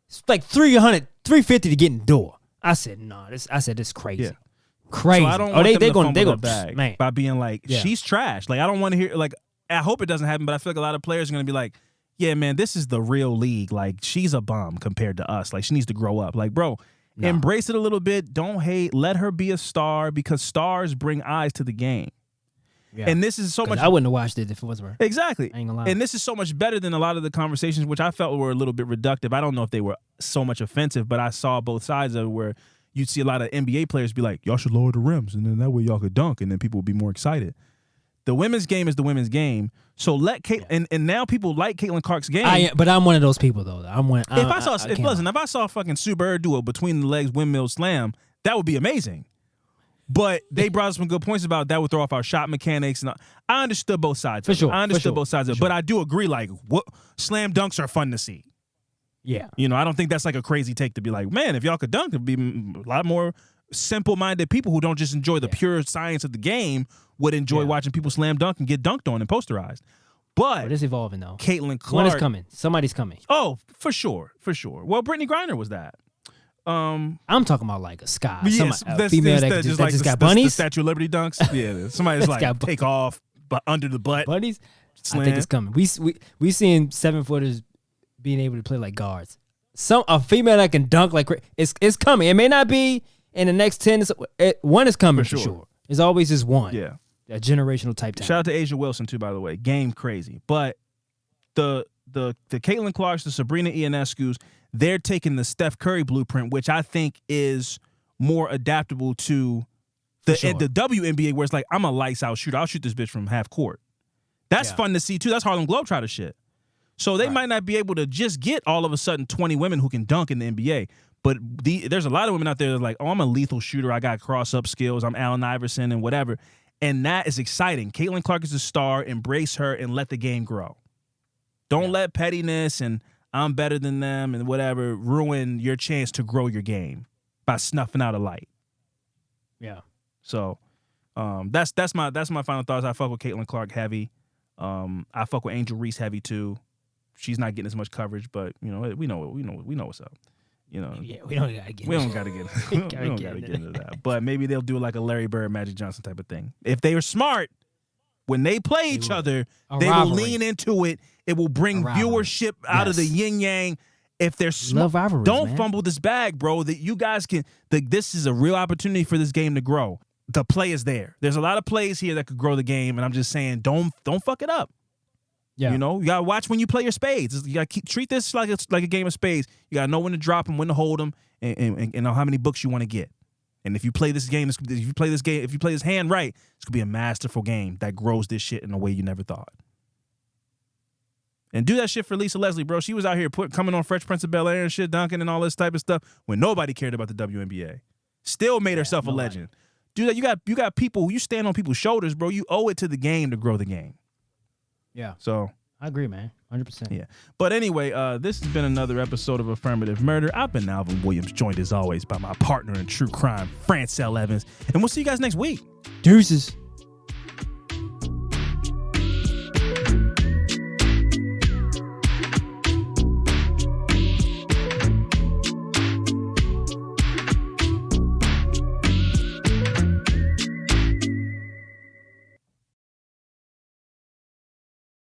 it's like $350 to get in the door. I said no. This is crazy. Yeah. Crazy. So I don't want them to fumble the bag, man, by being like, she's trash. Like, I don't want to hear, like, I hope it doesn't happen, but I feel like a lot of players are going to be like, yeah, man, this is the real league. Like, she's a bum compared to us. Like, she needs to grow up. Like, bro, embrace it a little bit. Don't hate. Let her be a star because stars bring eyes to the game. Yeah. And this is so much. I wouldn't have watched it if it wasn't her. Exactly. I ain't gonna lie. And this is so much better than a lot of the conversations, which I felt were a little bit reductive. I don't know if they were so much offensive, but I saw both sides of it where you'd see a lot of NBA players be like, y'all should lower the rims, and then that way y'all could dunk, and then people would be more excited. The women's game is the women's game. So let Kate and now people like Caitlin Clark's game. But I'm one of those people though. If I saw fucking Sue Bird do a between the legs windmill slam, that would be amazing. But they brought us some good points about that would throw off our shot mechanics, and I understood both sides. For sure, I understood both sides of it, but I do agree. Like, what slam dunks are fun to see. Yeah. You know, I don't think that's like a crazy take to be like, man, if y'all could dunk, it'd be a lot more simple-minded people who don't just enjoy the pure science of the game would enjoy watching people slam dunk and get dunked on and posterized. But it's evolving, though. Caitlin Clark. One is coming. Somebody's coming. Oh, for sure. For sure. Well, Brittany Griner was that. I'm talking about like a Sky. Yes, a female that just got bunnies. The Statue of Liberty dunks. Yeah, somebody's like take off but under the butt. Bunnies? Slam. I think it's coming. We seeing 7-footers being able to play like guards. A female that can dunk like it's coming. It may not be in the next 10. One is coming for sure. There's always just one. Yeah, a generational type talent. Shout out to Asia Wilson too, by the way. Game crazy, but the Caitlin Clarks, the Sabrina Ionescu's, they're taking the Steph Curry blueprint, which I think is more adaptable to the WNBA, where it's like I'm a lights out shooter. I'll shoot this bitch from half court. That's fun to see too. That's Harlem Globetrotter shit. So they might not be able to just get all of a sudden 20 women who can dunk in the NBA. But there's a lot of women out there that are like, oh, I'm a lethal shooter. I got cross-up skills. I'm Allen Iverson and whatever. And that is exciting. Caitlin Clark is a star. Embrace her and let the game grow. Don't let pettiness and I'm better than them and whatever ruin your chance to grow your game by snuffing out a light. Yeah. So That's my final thoughts. I fuck with Caitlin Clark heavy. I fuck with Angel Reese heavy too. She's not getting as much coverage, but we know what's up. Yeah, we don't gotta get. We don't gotta get into that. But maybe they'll do like a Larry Bird, Magic Johnson type of thing. If they are smart, when they play each other, they will lean into it. It will bring viewership out of the yin yang. If they're smart, don't fumble this bag, bro. That you guys can. This is a real opportunity for this game to grow. The play is there. There's a lot of plays here that could grow the game, and I'm just saying, don't fuck it up. Yeah. You gotta watch when you play your spades. You gotta treat this like it's like a game of spades. You gotta know when to drop them, when to hold them, and know how many books you want to get. And if you play this game, if you play this hand right, it's gonna be a masterful game that grows this shit in a way you never thought. And do that shit for Lisa Leslie, bro. She was out here coming on Fresh Prince of Bel-Air and shit, dunking and all this type of stuff when nobody cared about the WNBA. Still made herself a legend. Do that. You got people. You stand on people's shoulders, bro. You owe it to the game to grow the game. Yeah. So I agree, man. 100%. Yeah. But anyway, this has been another episode of Affirmative Murder. I've been Alvin Williams, joined as always by my partner in true crime, Fran and Alvin. And we'll see you guys next week. Deuces.